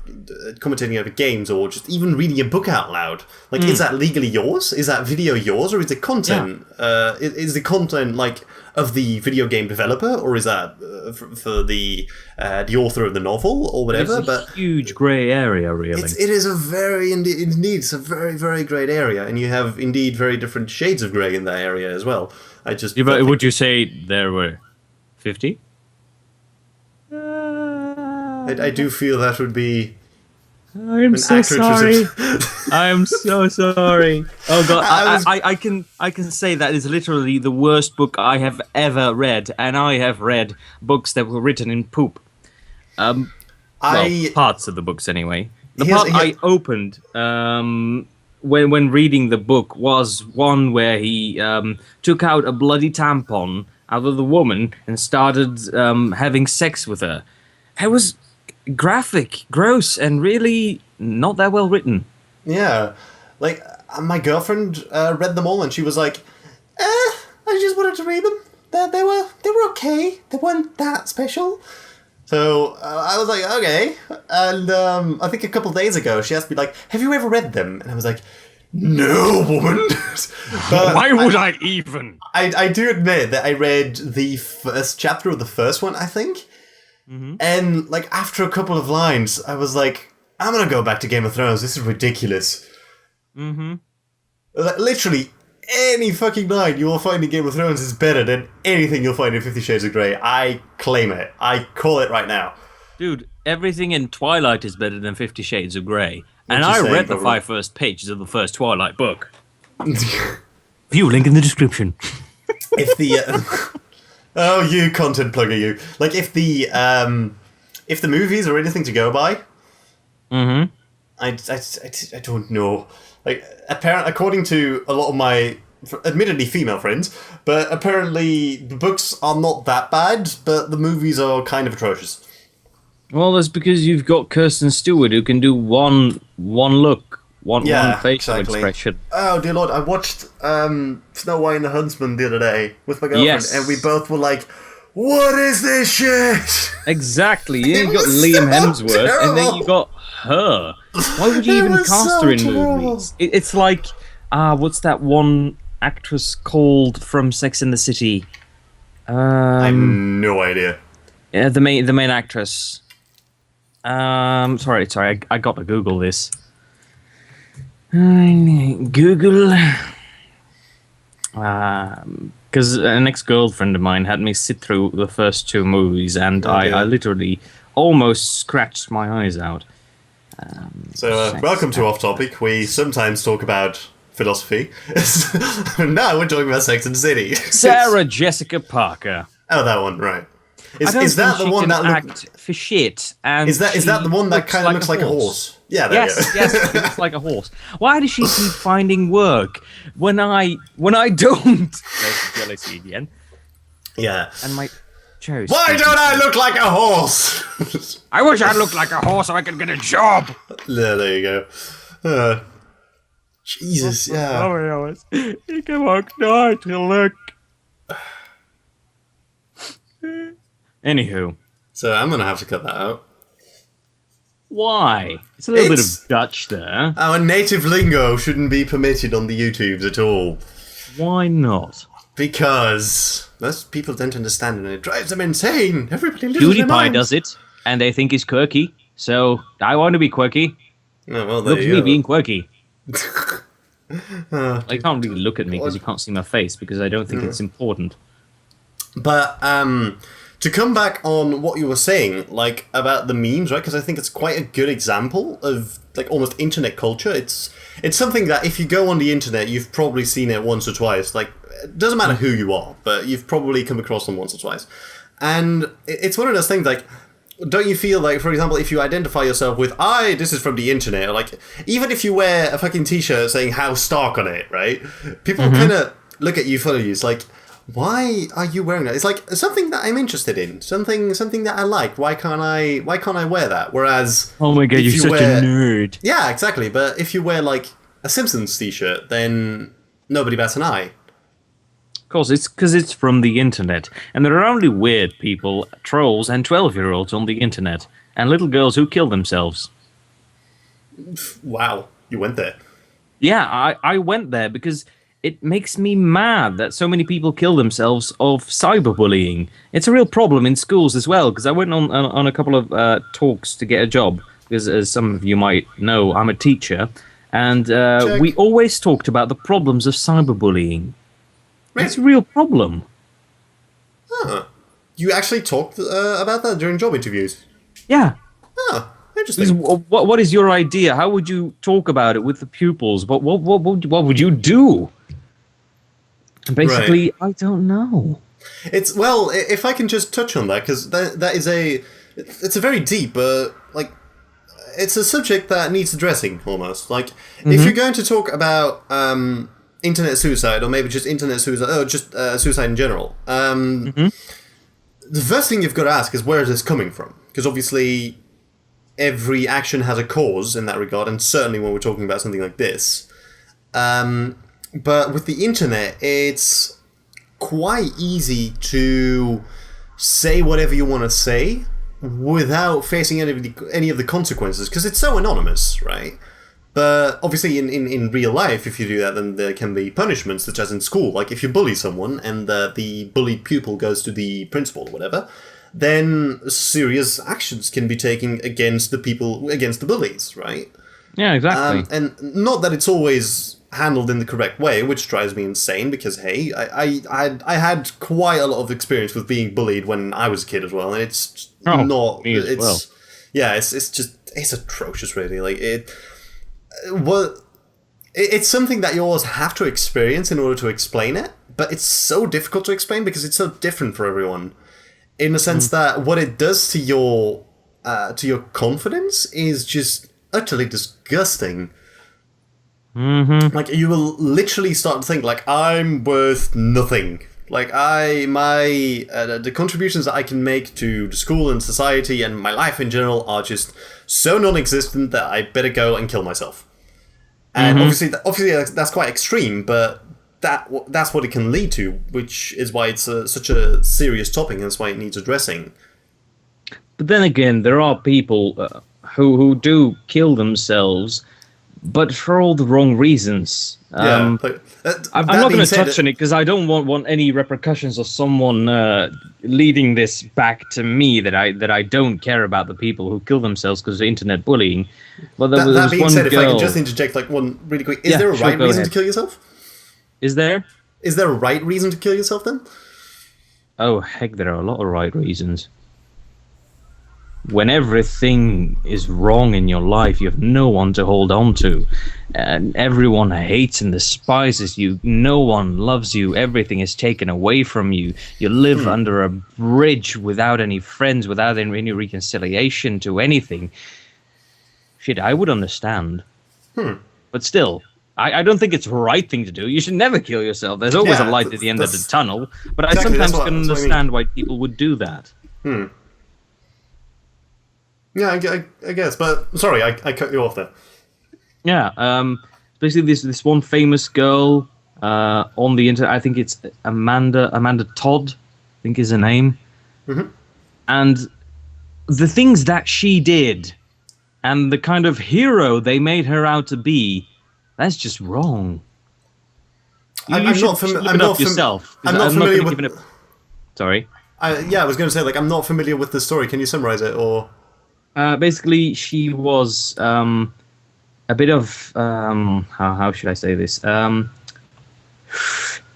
commentating over games or just even reading a book out loud, like, is that legally yours? Is that video yours, or is it content? Yeah. Is the content, like, of the video game developer, or is that for the author of the novel or whatever? It's a huge grey area, really. It is a very, indeed, it's a very, very grey area, and you have indeed very different shades of grey in that area as well. Would you say there were 50? I do feel that would be. I'm so sorry. I'm so sorry. Oh god, I can say that is literally the worst book I have ever read, and I have read books that were written in poop. Parts of the books anyway. The part I opened when reading the book was one where he took out a bloody tampon out of the woman and started having sex with her. It was graphic, gross, and really not that well written. Yeah, like, my girlfriend read them all, and she was like, I just wanted to read them. They were okay. They weren't that special. So I was like, okay. And I think a couple of days ago, she asked me, like, have you ever read them? And I was like, no, woman. But why would I even? I do admit that I read the first chapter of the first one, I think. Mm-hmm. And, like, after a couple of lines, I was like, I'm gonna go back to Game of Thrones. This is ridiculous. Mm-hmm. Like, literally, any fucking line you will find in Game of Thrones is better than anything you'll find in 50 Shades of Grey. I claim it. I call it right now. Dude, everything in Twilight is better than 50 Shades of Grey. And I read the 5 first pages of the first Twilight book. View link in the description. If the... oh, you content plugger, you. Like, if the movies are anything to go by... Mm-hmm. I don't know. Like, according to a lot of my, admittedly, female friends, but apparently the books are not that bad, but the movies are kind of atrocious. Well, that's because you've got Kirsten Stewart, who can do one look, one facial expression. Oh, dear Lord, I watched Snow White and the Huntsman the other day with my girlfriend, and we both were like, what is this shit? Exactly. You got Liam Hemsworth, terrible. And then you got her. Why would you even cast her in movies? It's like, what's that one actress called from Sex and the City? I have no idea. Yeah, the main actress. Sorry, I got to Google this. Google. Because an ex-girlfriend of mine had me sit through the first 2 movies, and I literally almost scratched my eyes out. Welcome to Off Topic. We sometimes talk about philosophy. Now we're talking about Sex and the City. Sarah Jessica Parker. Oh, that one, right. Is that the one that act for shit? And is that the one that kind of looks like a horse? Yeah, yes, it looks like a horse. Why does she keep finding work when I don't? There's jealousy again. Yeah. And my chair is Why squeaky. don't I look like a horse? I wish I looked like a horse so I could get a job. There you go. Jesus, yeah. You can walk down to look. Anywho, So I'm gonna have to cut that out. why? It's a little bit It's- of Dutch there. Our native lingo shouldn't be permitted on the YouTubes at all. Why not? Because most people don't understand and it drives them insane. Everybody loses their PewDiePie minds. does it, and they think he's quirky. So I want to be quirky. Oh, well, there Look at you me go. being quirky. You can't really look at me because you can't see my face because I don't think it's important. But to come back on what you were saying, like about the memes, right? Because I think it's quite a good example of like almost internet culture. It's something that if you go on the internet, you've probably seen it once or twice. Like it doesn't matter who you are, but you've probably come across them once or twice. And it's one of those things like. Don't you feel like, for example, if you identify yourself with this is from the internet, or like, even if you wear a fucking t-shirt saying How Stark on it, right? People kind of look at you funny. It's like, why are you wearing that? It's like something that I'm interested in, something that I like. Why can't I wear that? Whereas, Oh my god, if you're such wear, a nerd. Yeah, exactly. But if you wear like a Simpsons t-shirt, then nobody bats an eye. Of course, it's because it's from the internet, and there are only weird people, trolls, and 12-year-olds on the internet, and little girls who kill themselves. Wow, you went there. Yeah, I went there because it makes me mad that so many people kill themselves of cyberbullying. It's a real problem in schools as well, because I went on a couple of talks to get a job, because as some of you might know, I'm a teacher, and we always talked about the problems of cyberbullying. Right. It's a real problem. Huh. You actually talked about that during job interviews? Yeah. Oh, interesting. What is your idea? How would you talk about it with the pupils? What would you do? Basically, I don't know. It's well, if I can just touch on that, because that is it's a very deep, like, it's a subject that needs addressing almost. Like, if you're going to talk about internet suicide, or maybe just internet suicide, or just suicide in general, the first thing you've got to ask is where is this coming from? Because obviously, every action has a cause in that regard, and certainly when we're talking about something like this. But with the internet, it's quite easy to say whatever you want to say without facing any of the consequences, because it's so anonymous, right? But obviously in real life, if you do that, then there can be punishments, such as in school. Like if you bully someone and the bullied pupil goes to the principal or whatever, then serious actions can be taken against the bullies, right? Yeah, exactly. And not that it's always handled in the correct way, which drives me insane, because hey, I had quite a lot of experience with being bullied when I was a kid as well, and it's me as well. Yeah, it's atrocious, really. Like it's something that you always have to experience in order to explain it, but it's so difficult to explain because it's so different for everyone. In the sense that what it does to your confidence is just utterly disgusting. Like you will literally start to think like I'm worth nothing. Like the contributions that I can make to the school and society and my life in general are just so non-existent that I better go and kill myself. And obviously that's quite extreme, but that's what it can lead to, which is why it's such a serious topic, and that's why it needs addressing. But then again, there are people who do kill themselves, but for all the wrong reasons. I'm not going to touch on it because I don't want any repercussions of someone leading this back to me that I don't care about the people who kill themselves because of internet bullying. But that being said, girl... if I can just interject like one really quick, is there a right reason to kill yourself? Is there? Is there a right reason to kill yourself then? Oh, heck, there are a lot of right reasons. When everything is wrong in your life, you have no one to hold on to. And everyone hates and despises you. No one loves you. Everything is taken away from you. You live under a bridge without any friends, without any reconciliation to anything. Shit, I would understand. But still, I don't think it's the right thing to do. You should never kill yourself. There's always a light at the end of the tunnel. But exactly, I sometimes can that's what I understand mean. why people would do that. Yeah, I guess. But sorry, I cut you off there. Yeah. Basically, this one famous girl on the internet. I think it's Amanda Todd. I think is her name. And the things that she did, and the kind of hero they made her out to be, that's just wrong. You should look it up yourself. 'Cause I'm not I'm not familiar going to with. give it. Sorry. Yeah, I was going to say like I'm not familiar with the story. Can you summarize it or? Basically, she was a bit of how should I say this?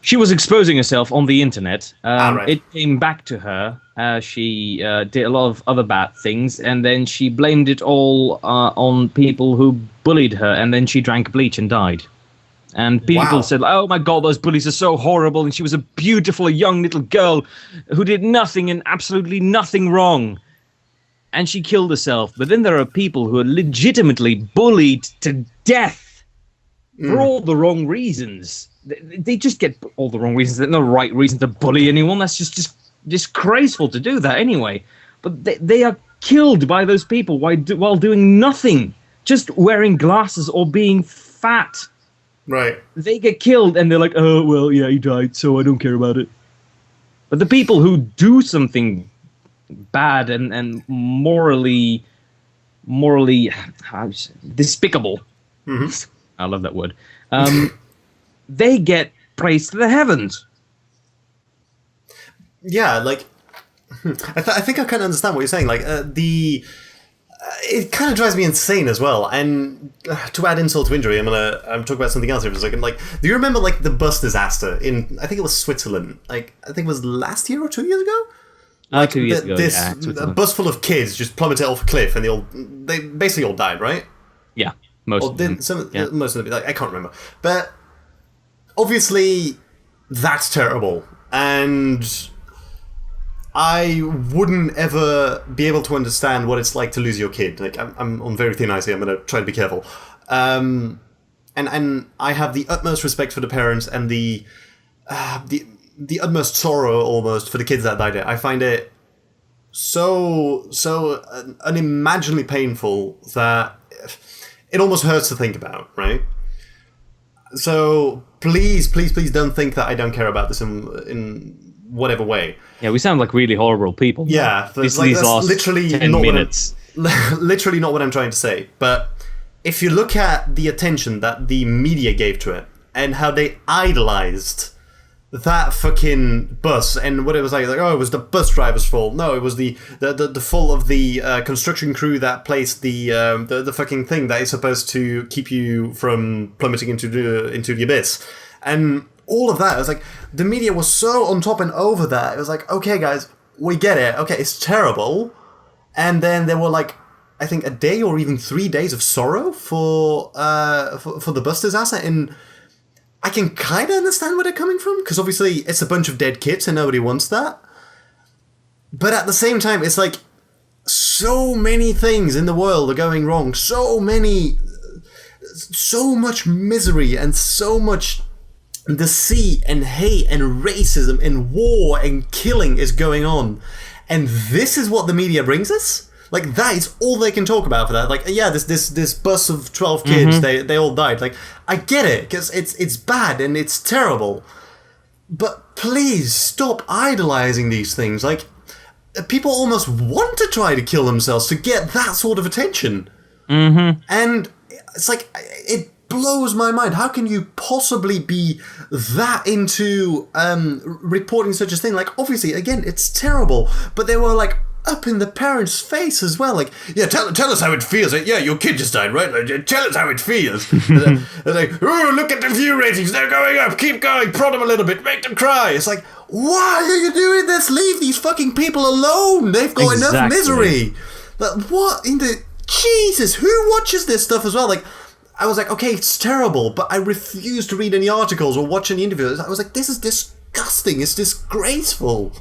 She was exposing herself on the internet. Right. It came back to her. She did a lot of other bad things, and then she blamed it all on people who bullied her, and then she drank bleach and died. And people Wow. said, "Oh my God, those bullies are so horrible." And she was a beautiful young little girl who did nothing and absolutely nothing wrong. And she killed herself. But then there are people who are legitimately bullied to death for all the wrong reasons. They just get all the wrong reasons. There's no right reason to bully anyone. That's just disgraceful to do that anyway. But they are killed by those people while doing nothing, just wearing glasses or being fat. Right. They get killed and they're like, "Oh, well, yeah, he died, so I don't care about it." But the people who do something bad and morally despicable. I love that word. They get praised to the heavens. Yeah, like I think I kind of understand what you're saying. Like it kind of drives me insane as well. And to add insult to injury, I'm talk about something else here for a second. Like, do you remember like the bus disaster in I think it was Switzerland? Like I think it was last year or 2 years ago. Like 2 years ago, this yeah, a bus full of kids just plummeted off a cliff, and they basically all died, right? Yeah, most Or of them. most of them. Like, I can't remember, but obviously that's terrible, and I wouldn't ever be able to understand what it's like to lose your kid. Like I'm on very thin ice here. I'm gonna try to be careful, and I have the utmost respect for the parents and the utmost sorrow almost for the kids that died. I find it so unimaginably painful that it almost hurts to think about, right? So please don't think that I don't care about this in whatever way. Yeah, we sound like really horrible people. Yeah, These that's last literally 10 not minutes. literally not what I'm trying to say. But if you look at the attention that the media gave to it and how they idolized that fucking bus and what it was like, oh, it was the bus driver's fault. No, it was the fault of the construction crew that placed the fucking thing that is supposed to keep you from plummeting into the abyss, and all of that. It was like the media was so on top and over that. It was like, okay, guys, we get it. Okay, it's terrible, and then there were like, I think a day or even 3 days of sorrow for the bus disaster. And I can kind of understand where they're coming from, because obviously it's a bunch of dead kids and nobody wants that. But at the same time, it's like so many things in the world are going wrong. So much misery and so much deceit and hate and racism and war and killing is going on. And this is what the media brings us? Like, that is all they can talk about for that. Like, yeah, this bus of 12 kids, they all died. Like, I get it, because it's bad and it's terrible. But please, stop idolizing these things. Like, people almost want to try to kill themselves to get that sort of attention. And it's like, it blows my mind. How can you possibly be that into reporting such a thing? Like, obviously, again, it's terrible. But they were like, up in the parents' face as well, like, yeah, tell us how it feels. Like, yeah, your kid just died, right? Like, tell us how it feels. They're like, oh, look at the view ratings, they're going up. Keep going, prod them a little bit, make them cry. It's like, why are you doing this? Leave these fucking people alone. They've got enough misery. Like, what in the Jesus? Who watches this stuff as well? Like, I was like, okay, it's terrible, but I refuse to read any articles or watch any interviews. I was like, this is disgusting. It's disgraceful.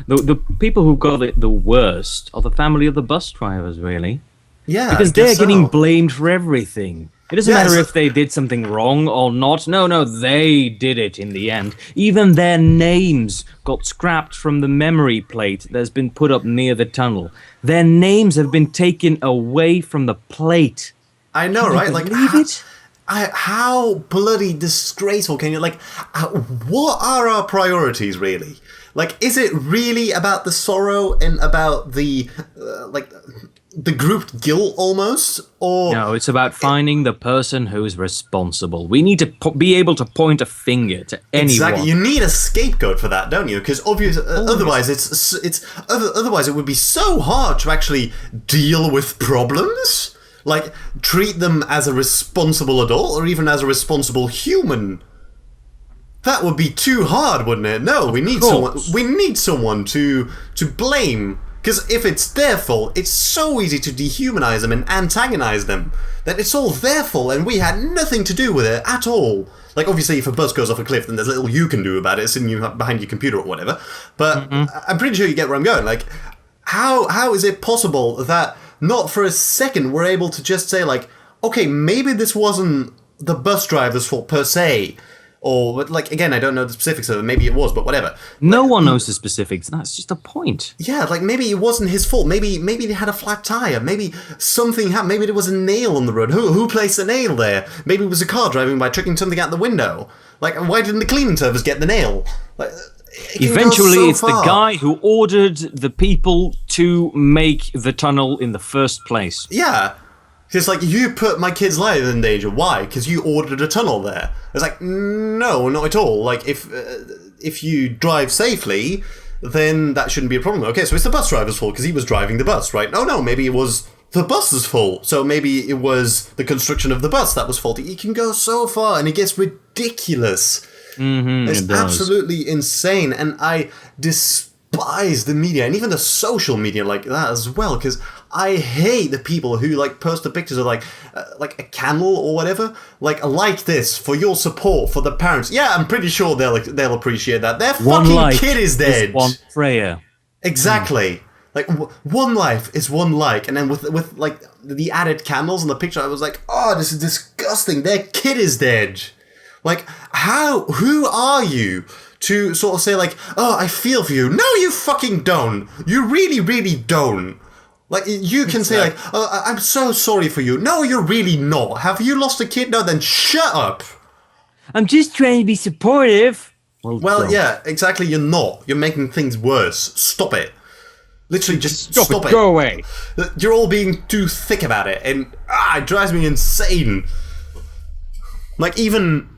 The people who got it the worst are the family of the bus drivers, really. Yeah, Because they're getting blamed for everything. It doesn't Yeah, matter it's if they did something wrong or not. No, they did it in the end. Even their names got scrapped from the memory plate that's been put up near the tunnel. Their names have been taken away from the plate. I know, Can you right? Like, believe it? how bloody disgraceful can you, like, what are our priorities, really? Like, is it really about the sorrow and about the, like, the grouped guilt almost? Or No, it's about finding the person who's responsible. We need to be able to point a finger to anyone. exactly, you need a scapegoat for that, don't you? Because otherwise, otherwise it would be so hard to actually deal with problems. Like, treat them as a responsible adult or even as a responsible human. That would be too hard, wouldn't it? No, we need someone. We need someone to blame. Because if it's their fault, it's so easy to dehumanize them and antagonize them. That it's all their fault and we had nothing to do with it at all. Like, obviously, if a bus goes off a cliff, then there's little you can do about it, sitting behind your computer or whatever. But I'm pretty sure you get where I'm going. Like, how is it possible that not for a second we're able to just say, like, okay, maybe this wasn't the bus driver's fault per se, or, like, again, I don't know the specifics of it, maybe it was, but whatever. No one knows the specifics, that's just a point. Yeah, like, maybe it wasn't his fault, maybe they had a flat tire, maybe something happened, maybe there was a nail on the road, who placed the nail there? Maybe it was a car driving by tricking something out the window. Like, why didn't the cleaning service get the nail? Like, eventually, it's the guy who ordered the people to make the tunnel in the first place. Yeah. It's like, you put my kid's life in danger. Why? Because you ordered a tunnel there. It's like, no, not at all. Like, if you drive safely, then that shouldn't be a problem. Okay, so it's the bus driver's fault because he was driving the bus, right? No, maybe it was the bus's fault. So maybe it was the construction of the bus that was faulty. It can go so far, and it gets ridiculous. It's absolutely insane, and I despise the media and even the social media like that as well, because I hate the people who, like, post the pictures of like a candle or whatever, like this for your support for the parents. Yeah, I'm pretty sure they'll appreciate that. Their fucking kid is dead. One prayer. Exactly. Like, one life is one like, and then with like the added candles in the picture, I was like, oh, this is disgusting. Their kid is dead. Like, who are you to sort of say, like, oh, I feel for you? No, you fucking don't. You really, really don't. Like, you can say, like, oh, I'm so sorry for you. No, you're really not. Have you lost a kid? No, then shut up. I'm just trying to be supportive. Well, yeah, exactly, you're not. You're making things worse. Stop it. Literally, just stop it. Go away. You're all being too thick about it, and it drives me insane. Like, even...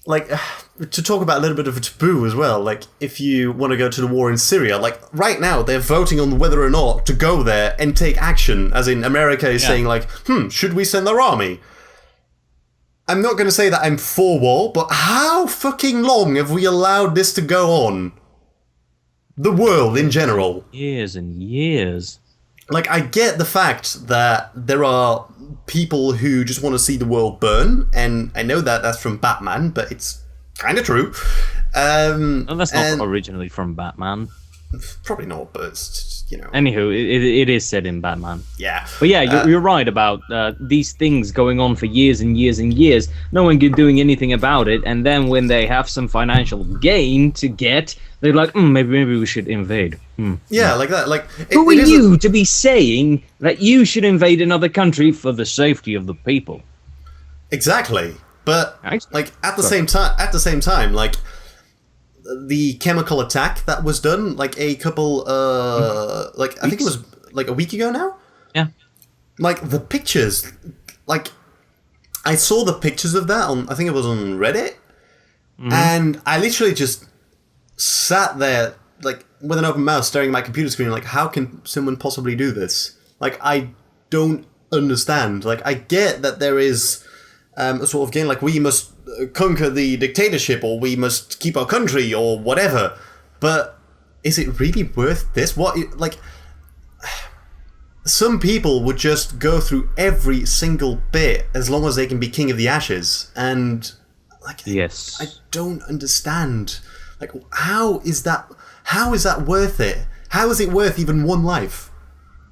like, to talk about a little bit of a taboo as well, like, if you want to go to the war in Syria, like, right now, they're voting on whether or not to go there and take action, as in America is saying, like, should we send our army? I'm not going to say that I'm for war, but how fucking long have we allowed this to go on? The world in general. Years and years. Like, I get the fact that there are people who just want to see the world burn, and I know that that's from Batman, but it's kind of true. Well, that's not originally from Batman. Probably not, but it's just, Anywho, it is said in Batman. Yeah. But yeah, you're right about these things going on for years and years and years. No one doing anything about it, and then when they have some financial gain to get, they're like, maybe we should invade. Yeah, like that. Like, who are you to be saying that you should invade another country for the safety of the people? Exactly, but like at the same time, like the chemical attack that was done, like a couple, like I think it was like a week ago now. Yeah. Like the pictures, like I saw the pictures of that on, I think it was on Reddit, and I literally just sat there, like, with an open mouth staring at my computer screen, like, how can someone possibly do this? Like, I don't understand. Like, I get that there is a sort of game, like, we must conquer the dictatorship, or we must keep our country, or whatever, but is it really worth this? What, like, some people would just go through every single bit as long as they can be king of the ashes, and, like, yes, I don't understand. Like, how is that worth it? How is it worth even one life?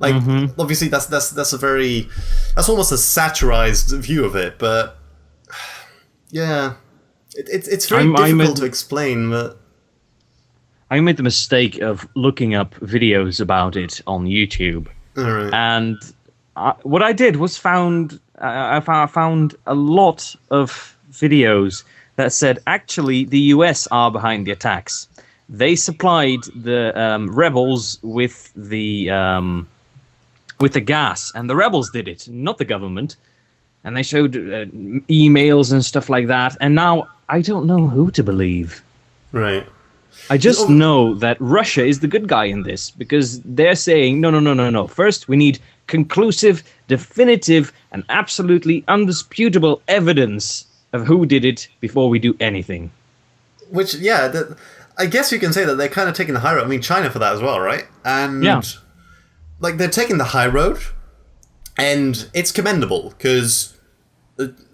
Like, Mm-hmm. obviously, that's a very, that's almost a satirized view of it. But yeah, it's very I difficult to made explain. But I made the mistake of looking up videos about it on YouTube, all right, and what I did was found a lot of videos that said actually the US are behind the attacks. They supplied the rebels with the gas, and the rebels did it, not the government. And they showed emails and stuff like that. And now I don't know who to believe. right. I 'Cause just know that Russia is the good guy in this because they're saying, no, no, no, no, no. First, we need conclusive, definitive, and absolutely undisputable evidence of who did it before we do anything. Which, yeah, I guess you can say that they're kind of taking the high road. I mean, China for that as well, right? Yeah, And like they're taking the high road, and it's commendable because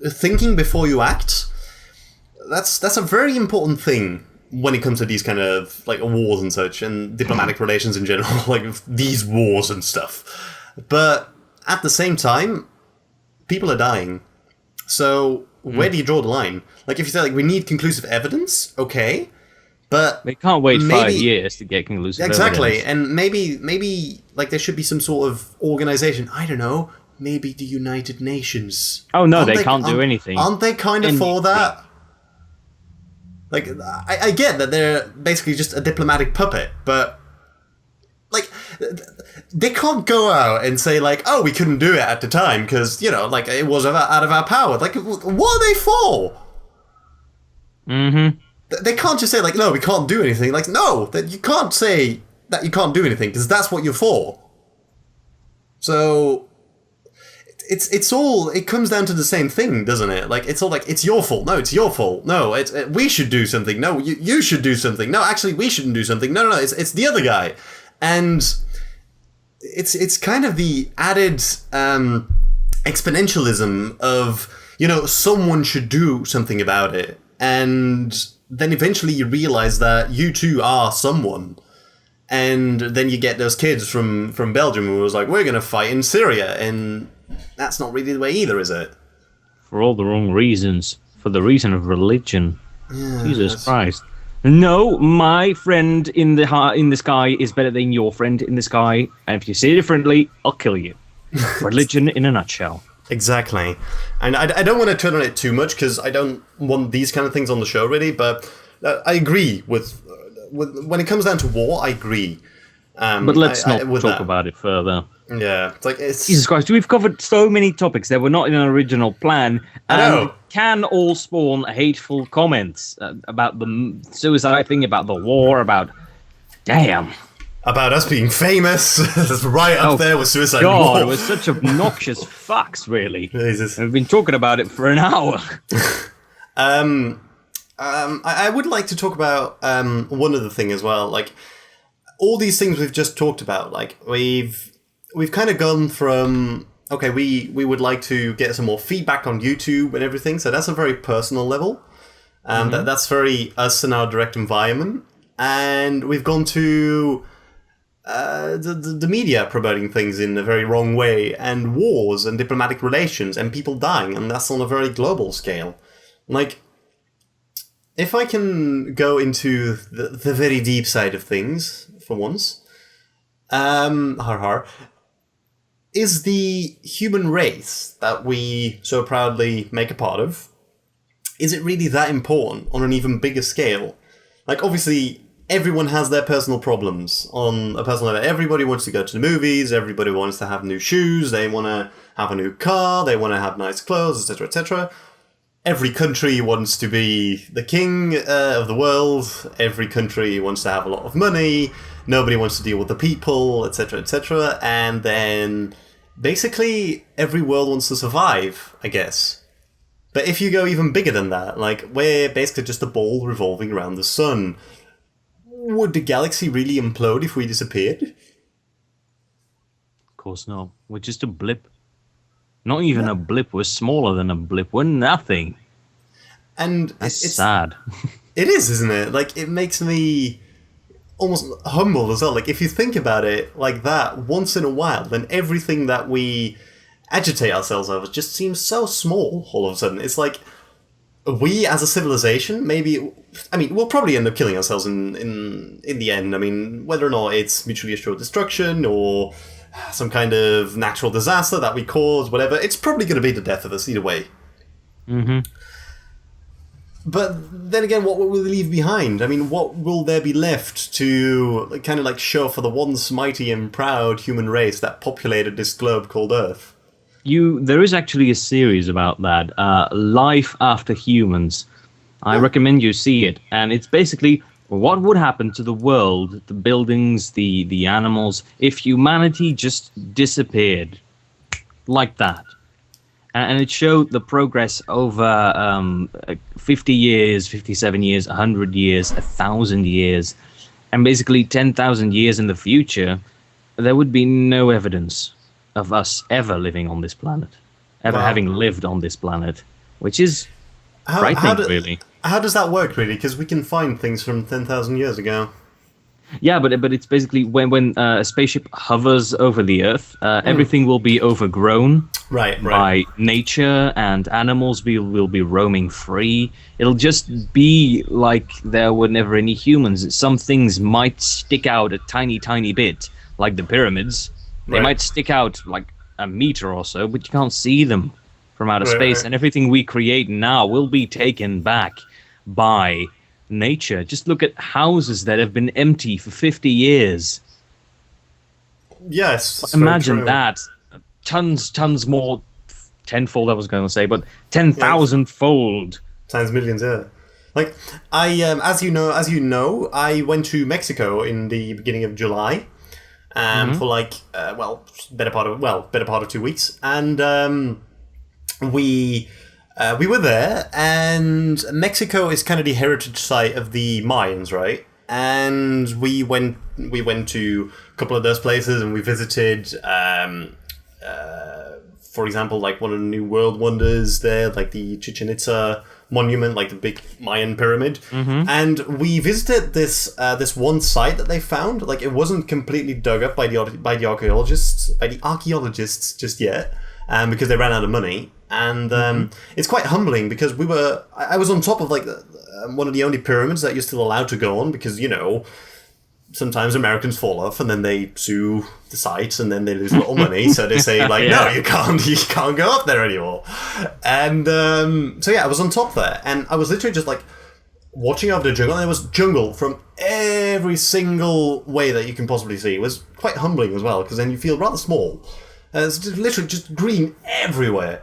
thinking before you act, that's a very important thing when it comes to these kind of like wars and such, and diplomatic relations in general, like these wars and stuff. But at the same time, people are dying. So where do you draw the line? Like if you say like we need conclusive evidence, okay, but they can't wait five maybe years to get conclusive exactly, evidence. and maybe like there should be some sort of organization. I don't know. Maybe the United Nations. Oh no, they can't do aren't, anything. aren't they kind of for that? Like I get that they're basically just a diplomatic puppet, but like they can't go out and say like, oh, we couldn't do it at the time because like it was out of our power. Like, what are they for? Mm-hmm. They can't just say like, no, we can't do anything. Like, no, that you can't say that you can't do anything because that's what you're for. So it's all, it comes down to the same thing, doesn't it? Like it's all like it's your fault. No, it's your fault. No, we should do something. No, you should do something. No, actually we shouldn't do something. No, it's the other guy, and it's kind of the added exponentialism of someone should do something about it, and then eventually you realize that you too are someone. And then you get those kids from Belgium who was like, we're going to fight in Syria. And that's not really the way either, is it? For all the wrong reasons. For the reason of religion. Yeah, Jesus Christ. No, my friend in the sky is better than your friend in the sky. And if you say it differently, I'll kill you. Religion in a nutshell. Exactly. And I don't want to turn on it too much because I don't want these kind of things on the show really. But I agree with when it comes down to war, I agree. But let's not talk that. about it further. Yeah, it's Jesus Christ, we've covered so many topics that were not in an original plan, and can all spawn hateful comments about the suicide thing, about the war, about... Damn. About us being famous. That's right up there with suicide. God, war. we're such obnoxious fucks, really. Jesus. We've been talking about it for an hour. I would like to talk about one other thing as well. Like all these things we've just talked about. Like we've kind of gone from okay, we would like to get some more feedback on YouTube and everything. So that's a very personal level. That's very us in our direct environment. And we've gone to the media promoting things in a very wrong way, and wars and diplomatic relations and people dying, and that's on a very global scale. Like, if I can go into the very deep side of things for once, is the human race that we so proudly make a part of, is it really that important on an even bigger scale? Like, obviously, everyone has their personal problems on a personal level. Everybody wants to go to the movies, everybody wants to have new shoes, they want to have a new car, they want to have nice clothes, etc., etc. Every country wants to be the king of the world, every country wants to have a lot of money, nobody wants to deal with the people, etc., etc. And then, basically, every world wants to survive, I guess. But if you go even bigger than that, like, we're basically just a ball revolving around the sun. Would the galaxy really implode if we disappeared? Of course not. We're just a blip. Not even a blip. We're smaller than a blip. We're nothing. And That's it's sad. It is, isn't it? Like, it makes me... almost humbled as well. Like, if you think about it like that once in a while, then everything that we agitate ourselves over just seems so small all of a sudden. It's like we as a civilization, maybe, I mean, we'll probably end up killing ourselves in the end. I mean, whether or not it's mutually assured destruction or some kind of natural disaster that we cause, whatever, it's probably going to be the death of us either way. Mm-hmm. But then again, what will we leave behind? I mean, what will there be left to kind of like show for the once mighty and proud human race that populated this globe called Earth? There is actually a series about that, Life After Humans. I recommend you see it, and it's basically what would happen to the world, the buildings, the animals, if humanity just disappeared like that. And it showed the progress over 50 years, 57 years, 100 years, 1,000 years, and basically 10,000 years in the future, there would be no evidence of us ever living on this planet, ever having lived on this planet, which is frightening, really. How does that work, really? Because we can find things from 10,000 years ago. Yeah, but it's basically when a spaceship hovers over the Earth, everything will be overgrown by nature, and animals will be roaming free. It'll just be like there were never any humans. Some things might stick out a tiny, tiny bit, like the pyramids. They might stick out like a meter or so, but you can't see them from outer space. And everything we create now will be taken back by nature. Just look at houses that have been empty for 50 years. Yes. Imagine that. Tons more, tenfold I was going to say, but 10,000 fold. Times millions, yeah. Like, I, as you know, I went to Mexico in the beginning of July, for like, better part of 2 weeks, and we were there, and Mexico is kind of the heritage site of the Mayans, right? And we went to a couple of those places, and we visited, for example, like one of the New World Wonders there, like the Chichen Itza monument, like the big Mayan pyramid. And we visited this one site that they found. Like, it wasn't completely dug up by the archaeologists just yet, because they ran out of money. And it's quite humbling because I was on top of like one of the only pyramids that you're still allowed to go on, because, you know, sometimes Americans fall off and then they sue the site and then they lose a little money. So they say like, no, you can't go up there anymore. And so yeah, I was on top there, and I was literally just like watching over the jungle, and there was jungle from every single way that you can possibly see. It was quite humbling as well, because then you feel rather small. It's just literally just green everywhere.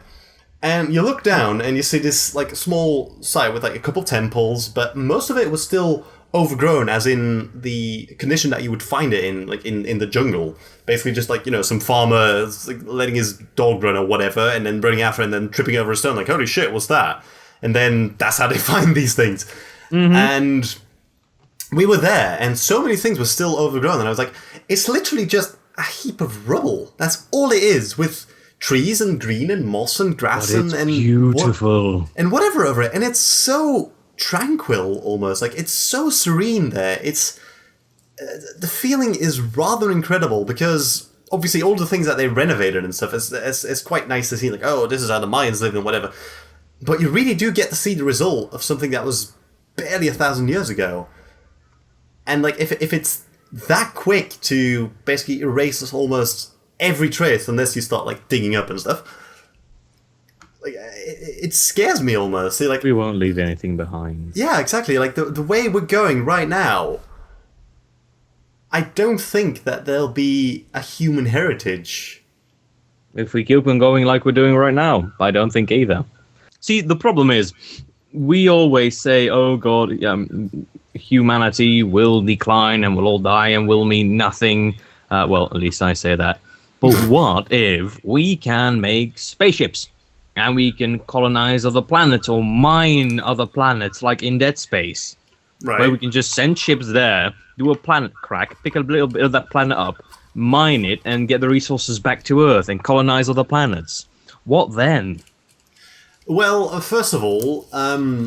And you look down and you see this like small site with like a couple temples, but most of it was still overgrown, as in the condition that you would find it in, like in the jungle. Basically just like, you know, some farmer like letting his dog run or whatever, and then running after and then tripping over a stone, like, holy shit, what's that? And then that's how they find these things. And we were there, and so many things were still overgrown, and I was like, it's literally just a heap of rubble. That's all it is, with trees and green and moss and grass and beautiful and whatever over it. And it's so tranquil, almost like it's so serene there. It's the feeling is rather incredible, because obviously all the things that they renovated and stuff, it's quite nice to see, like, oh, this is how the Mayans lived and whatever, but you really do get to see the result of something that was barely 1,000 years ago. And like, if it's that quick to basically erase almost every trace unless you start like digging up and stuff, like, it scares me almost. See, like, we won't leave anything behind. Yeah, exactly. Like the way we're going right now, I don't think that there'll be a human heritage. If we keep on going like we're doing right now, I don't think either. See, the problem is, we always say, oh God, humanity will decline and we'll all die and will mean nothing. Well, at least I say that. But what if we can make spaceships? And we can colonize other planets or mine other planets, like in Dead Space. Right. Where we can just send ships there, do a planet crack, pick a little bit of that planet up, mine it, and get the resources back to Earth and colonize other planets. What then? Well, first of all,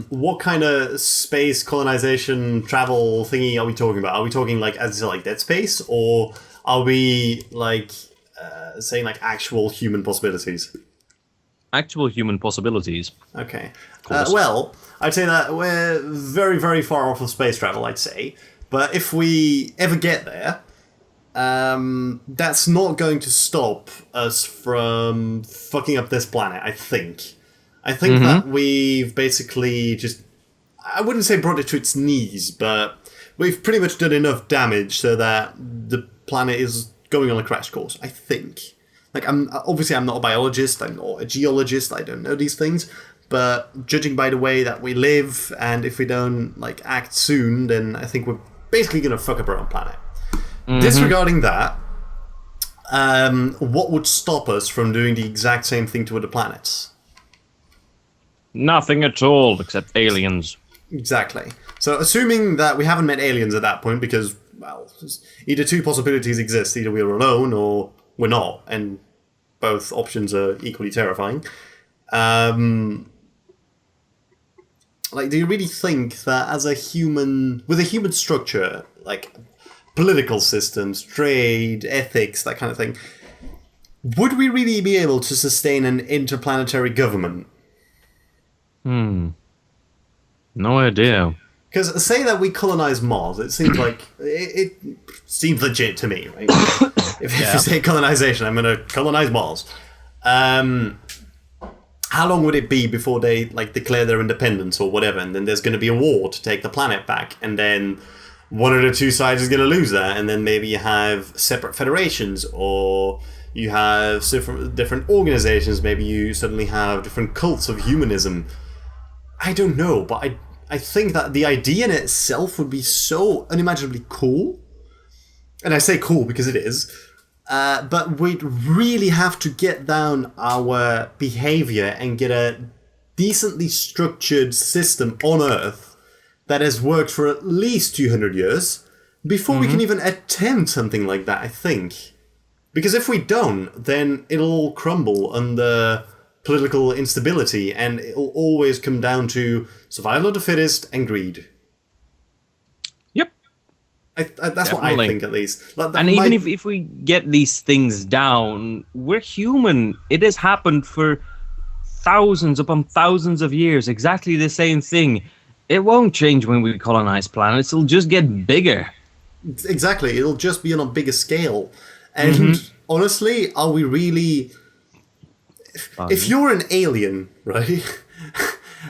what kind of space colonization travel thingy are we talking about? Are we talking like as like Dead Space, or are we like saying like actual human possibilities? Actual human possibilities, Okay. of course. Well, I'd say that we're very, very far off of space travel, I'd say. But if we ever get there, that's not going to stop us from fucking up this planet, I think. I think that we've basically just... I wouldn't say brought it to its knees, but we've pretty much done enough damage so that the planet is going on a crash course, I think. Like, I'm not a biologist, I'm not a geologist, I don't know these things, but judging by the way that we live, and if we don't like act soon, then I think we're basically gonna fuck up our own planet. Disregarding that, what would stop us from doing the exact same thing to other planets? Nothing at all except aliens. Exactly. So, assuming that we haven't met aliens at that point, because, well, either two possibilities exist: either we're alone or we're not, and both options are equally terrifying. Like, do you really think that as a human, with a human structure, like political systems, trade, ethics, that kind of thing, would we really be able to sustain an interplanetary government? No idea. Because say that we colonize Mars, it seems like it seems legit to me, right? If you say colonization, I'm going to colonize Mars. How long would it be before they like declare their independence or whatever, and then there's going to be a war to take the planet back, and then one of the two sides is going to lose that, and then maybe you have separate federations, or you have different organizations. Maybe you suddenly have different cults of humanism. I don't know, but I think that the idea in itself would be so unimaginably cool. And I say cool because it is. But we'd really have to get down our behavior and get a decently structured system on Earth that has worked for at least 200 years before we can even attempt something like that, I think. Because if we don't, then it'll all crumble under political instability, and it'll always come down to survival of the fittest and greed. Yep. That's what I think, at least. And even if we get these things down, we're human. It has happened for thousands upon thousands of years. Exactly the same thing. It won't change when we colonize planets. It'll just get bigger. Exactly. It'll just be on a bigger scale. And honestly, are we really... If you're an alien, right?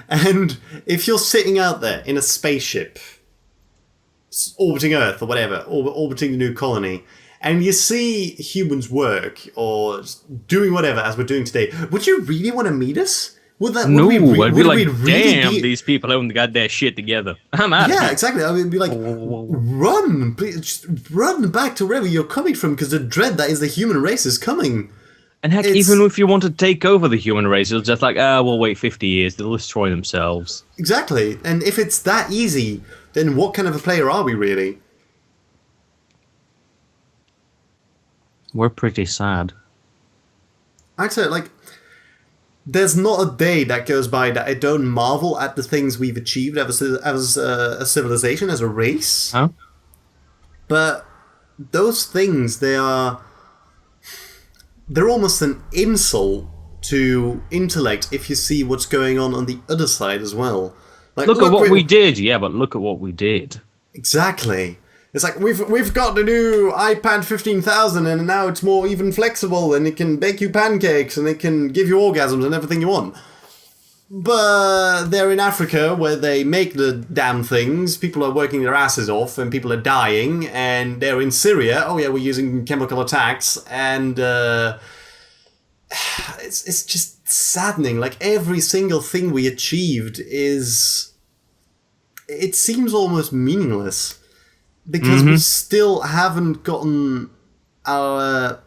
And if you're sitting out there in a spaceship, orbiting Earth or whatever, orbiting the new colony, and you see humans work or doing whatever as we're doing today, would you really want to meet us? Would that? No, would I'd be like, damn, these people haven't got their shit together. I'm out. Yeah, exactly. I would be like, run, please, just run back to wherever you're coming from, because the dread that is the human race is coming. And heck, even if you want to take over the human race, it's just like, we'll wait 50 years, they'll destroy themselves. Exactly. And if it's that easy, then what kind of a player are we really? We're pretty sad. I'd say, like, there's not a day that goes by that I don't marvel at the things we've achieved as a civilization, as a race. Huh? But those things, they're almost an insult to intellect if you see what's going on the other side as well. Like, look at what we did, yeah, but look at what we did. Exactly. It's like, we've got the new iPad 15,000, and now it's more even flexible, and it can bake you pancakes, and it can give you orgasms and everything you want. But they're in Africa, where they make the damn things, people are working their asses off, and people are dying, and they're in Syria, oh yeah, we're using chemical attacks, and it's just saddening. Like, every single thing we achieved it seems almost meaningless. Because we still haven't gotten our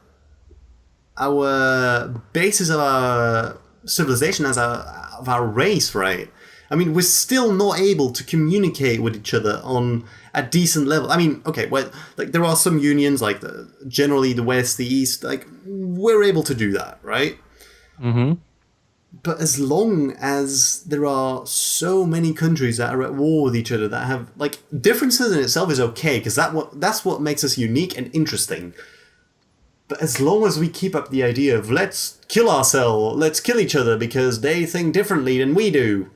basis of our civilization of our race right. I mean, we're still not able to communicate with each other on a decent level. I mean, okay, well, like, there are some unions, like generally the West, the East, like, we're able to do that, right? But as long as there are so many countries that are at war with each other that have like differences in itself is okay because that's what makes us unique and interesting. But as long as we keep up the idea of let's kill ourselves, let's kill each other because they think differently than we do,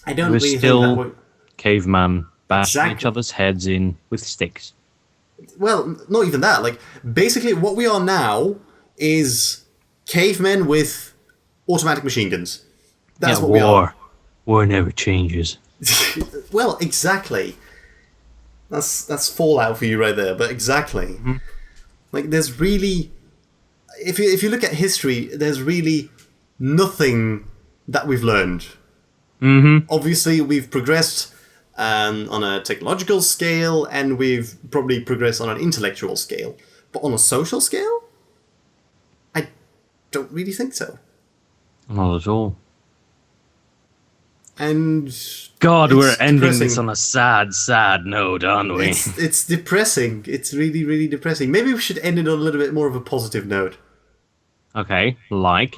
I don't We're really think that still would caveman bashing each exactly. other's heads in with sticks. Well, not even that. Like basically, what we are now is cavemen with automatic machine guns. Yeah, That's what we are. war. War never changes. Well, exactly. That's Fallout for you right there. But exactly, like there's really, if you look at history, there's really nothing that we've learned. Obviously, we've progressed on a technological scale, and we've probably progressed on an intellectual scale. But on a social scale, I don't really think so. Not at all. And God, we're it's ending this depressing. on a sad, sad note, aren't we? It's depressing. It's really, really depressing. Maybe we should end it on a little bit more of a positive note. Okay, like.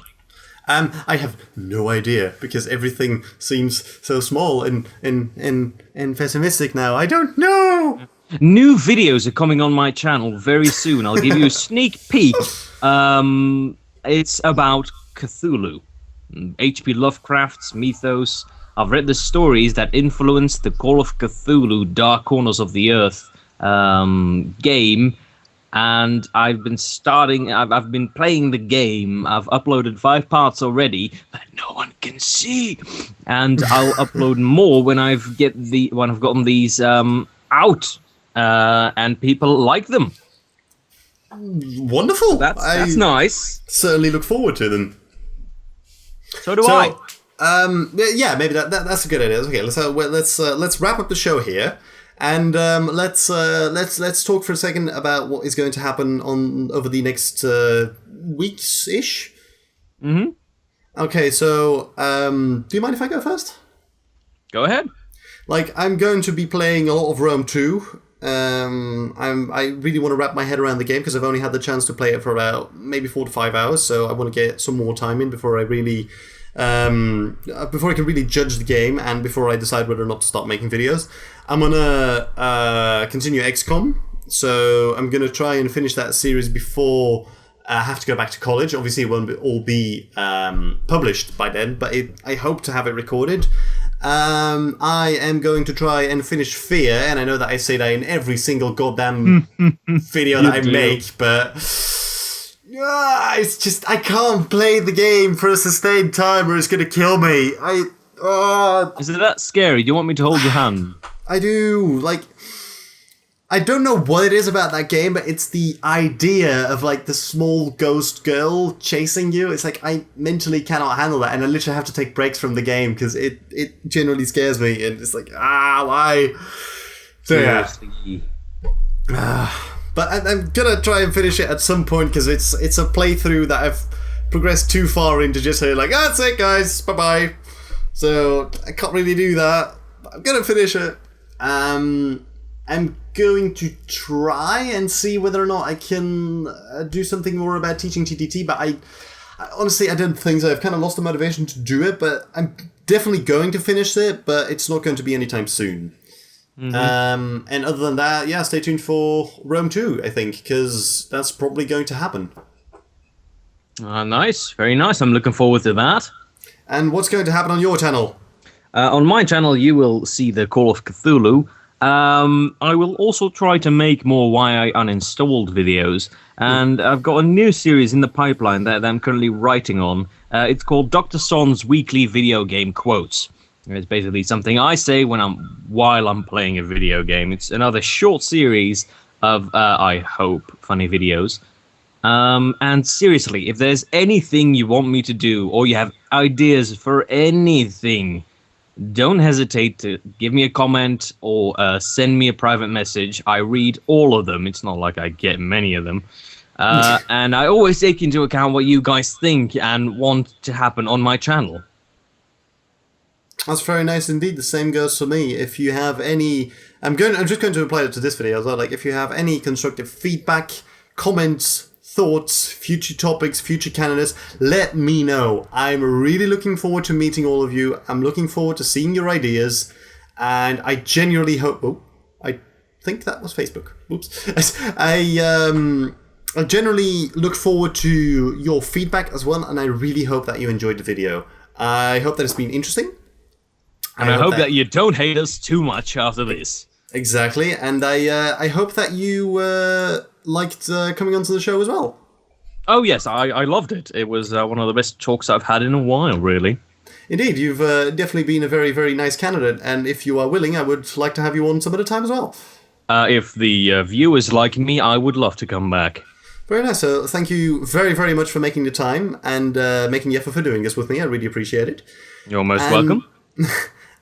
I have no idea because everything seems so small and pessimistic now. I don't know. New videos are coming on my channel very soon. I'll give you a sneak peek. It's about Cthulhu, H.P. Lovecraft's mythos. I've read the stories that influenced the Call of Cthulhu, Dark Corners of the Earth game, and I've been playing the game. I've uploaded 5 parts already that no one can see, and I'll upload more when I've gotten these out, and people like them. Wonderful. That's nice. Certainly look forward to them. So do I. Yeah, maybe that's a good idea. Okay, let's wrap up the show here, and let's talk for a second about what is going to happen on over the next weeks ish. Okay, so do you mind if I go first? Go ahead. Like, I'm going to be playing a lot of Rome 2. I really want to wrap my head around the game because I've only had the chance to play it for about maybe 4 to 5 hours, so I want to get some more time in before I really, before I can really judge the game and before I decide whether or not to start making videos. I'm gonna continue XCOM, so I'm gonna try and finish that series before I have to go back to college. Obviously, it won't all be published by then, but I hope to have it recorded. I am going to try and finish Fear, and I know that I say that in every single goddamn video that I make, but it's just I can't play the game for a sustained time, or it's gonna kill me. Is it that scary? Do you want me to hold your hand? I do like. I don't know what it is about that game, but it's the idea of like the small ghost girl chasing you. It's like I mentally cannot handle that, and I literally have to take breaks from the game because it genuinely scares me, and it's like why? So Seriously. but I'm gonna try and finish it at some point because it's a playthrough that I've progressed too far into just say like that's it, guys, bye bye. So I can't really do that. But I'm gonna finish it. I'm going to try and see whether or not I can do something more about teaching TTT, but I honestly, I don't think so. I've kind of lost the motivation to do it, but I'm definitely going to finish it, but it's not going to be anytime soon. And other than that, yeah, stay tuned for Rome 2, I think, because that's probably going to happen. Nice. Very nice. I'm looking forward to that. And what's going to happen on your channel? On my channel, you will see the Call of Cthulhu. I will also try to make more why I uninstalled videos, and I've got a new series in the pipeline that I'm currently writing on. It's called Dr. Son's Weekly Video Game Quotes. It's basically something I say while I'm playing a video game. It's another short series of, I hope, funny videos. And seriously, if there's anything you want me to do, or you have ideas for anything, don't hesitate to give me a comment or send me a private message. I read all of them. It's not like I get many of them. And I always take into account what you guys think and want to happen on my channel. That's very nice indeed. The same goes for me. If you have any... I'm just going to apply it to this video as well. Like, if you have any constructive feedback, comments, thoughts, future topics, future candidates, let me know. I'm really looking forward to meeting all of you. I'm looking forward to seeing your ideas. And I genuinely hope... Oh, I think that was Facebook. Oops. I generally look forward to your feedback as well, and I really hope that you enjoyed the video. I hope that it's been interesting. And I hope that you don't hate us too much after this. Exactly, and I hope that you liked coming onto the show as well. Oh yes, I loved it. It was one of the best talks I've had in a while, really. Indeed, you've definitely been a very, very nice candidate, and if you are willing, I would like to have you on some other time as well. If the viewers like me, I would love to come back. Very nice. So thank you very, very much for making the time and making the effort for doing this with me. I really appreciate it. You're most welcome.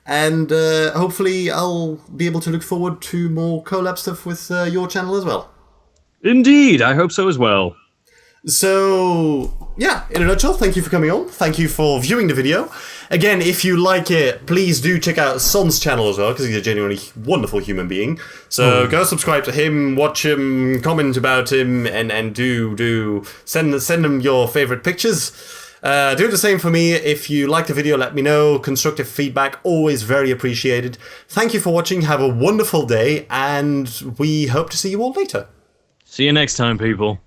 And hopefully I'll be able to look forward to more collab stuff with your channel as well. Indeed, I hope so as well. So, yeah, in a nutshell, thank you for coming on. Thank you for viewing the video. Again, if you like it, please do check out Son's channel as well, because he's a genuinely wonderful human being. So go subscribe to him, watch him, comment about him, and do send him your favorite pictures. Do the same for me. If you like the video, let me know. Constructive feedback, always very appreciated. Thank you for watching. Have a wonderful day, and we hope to see you all later. See you next time, people.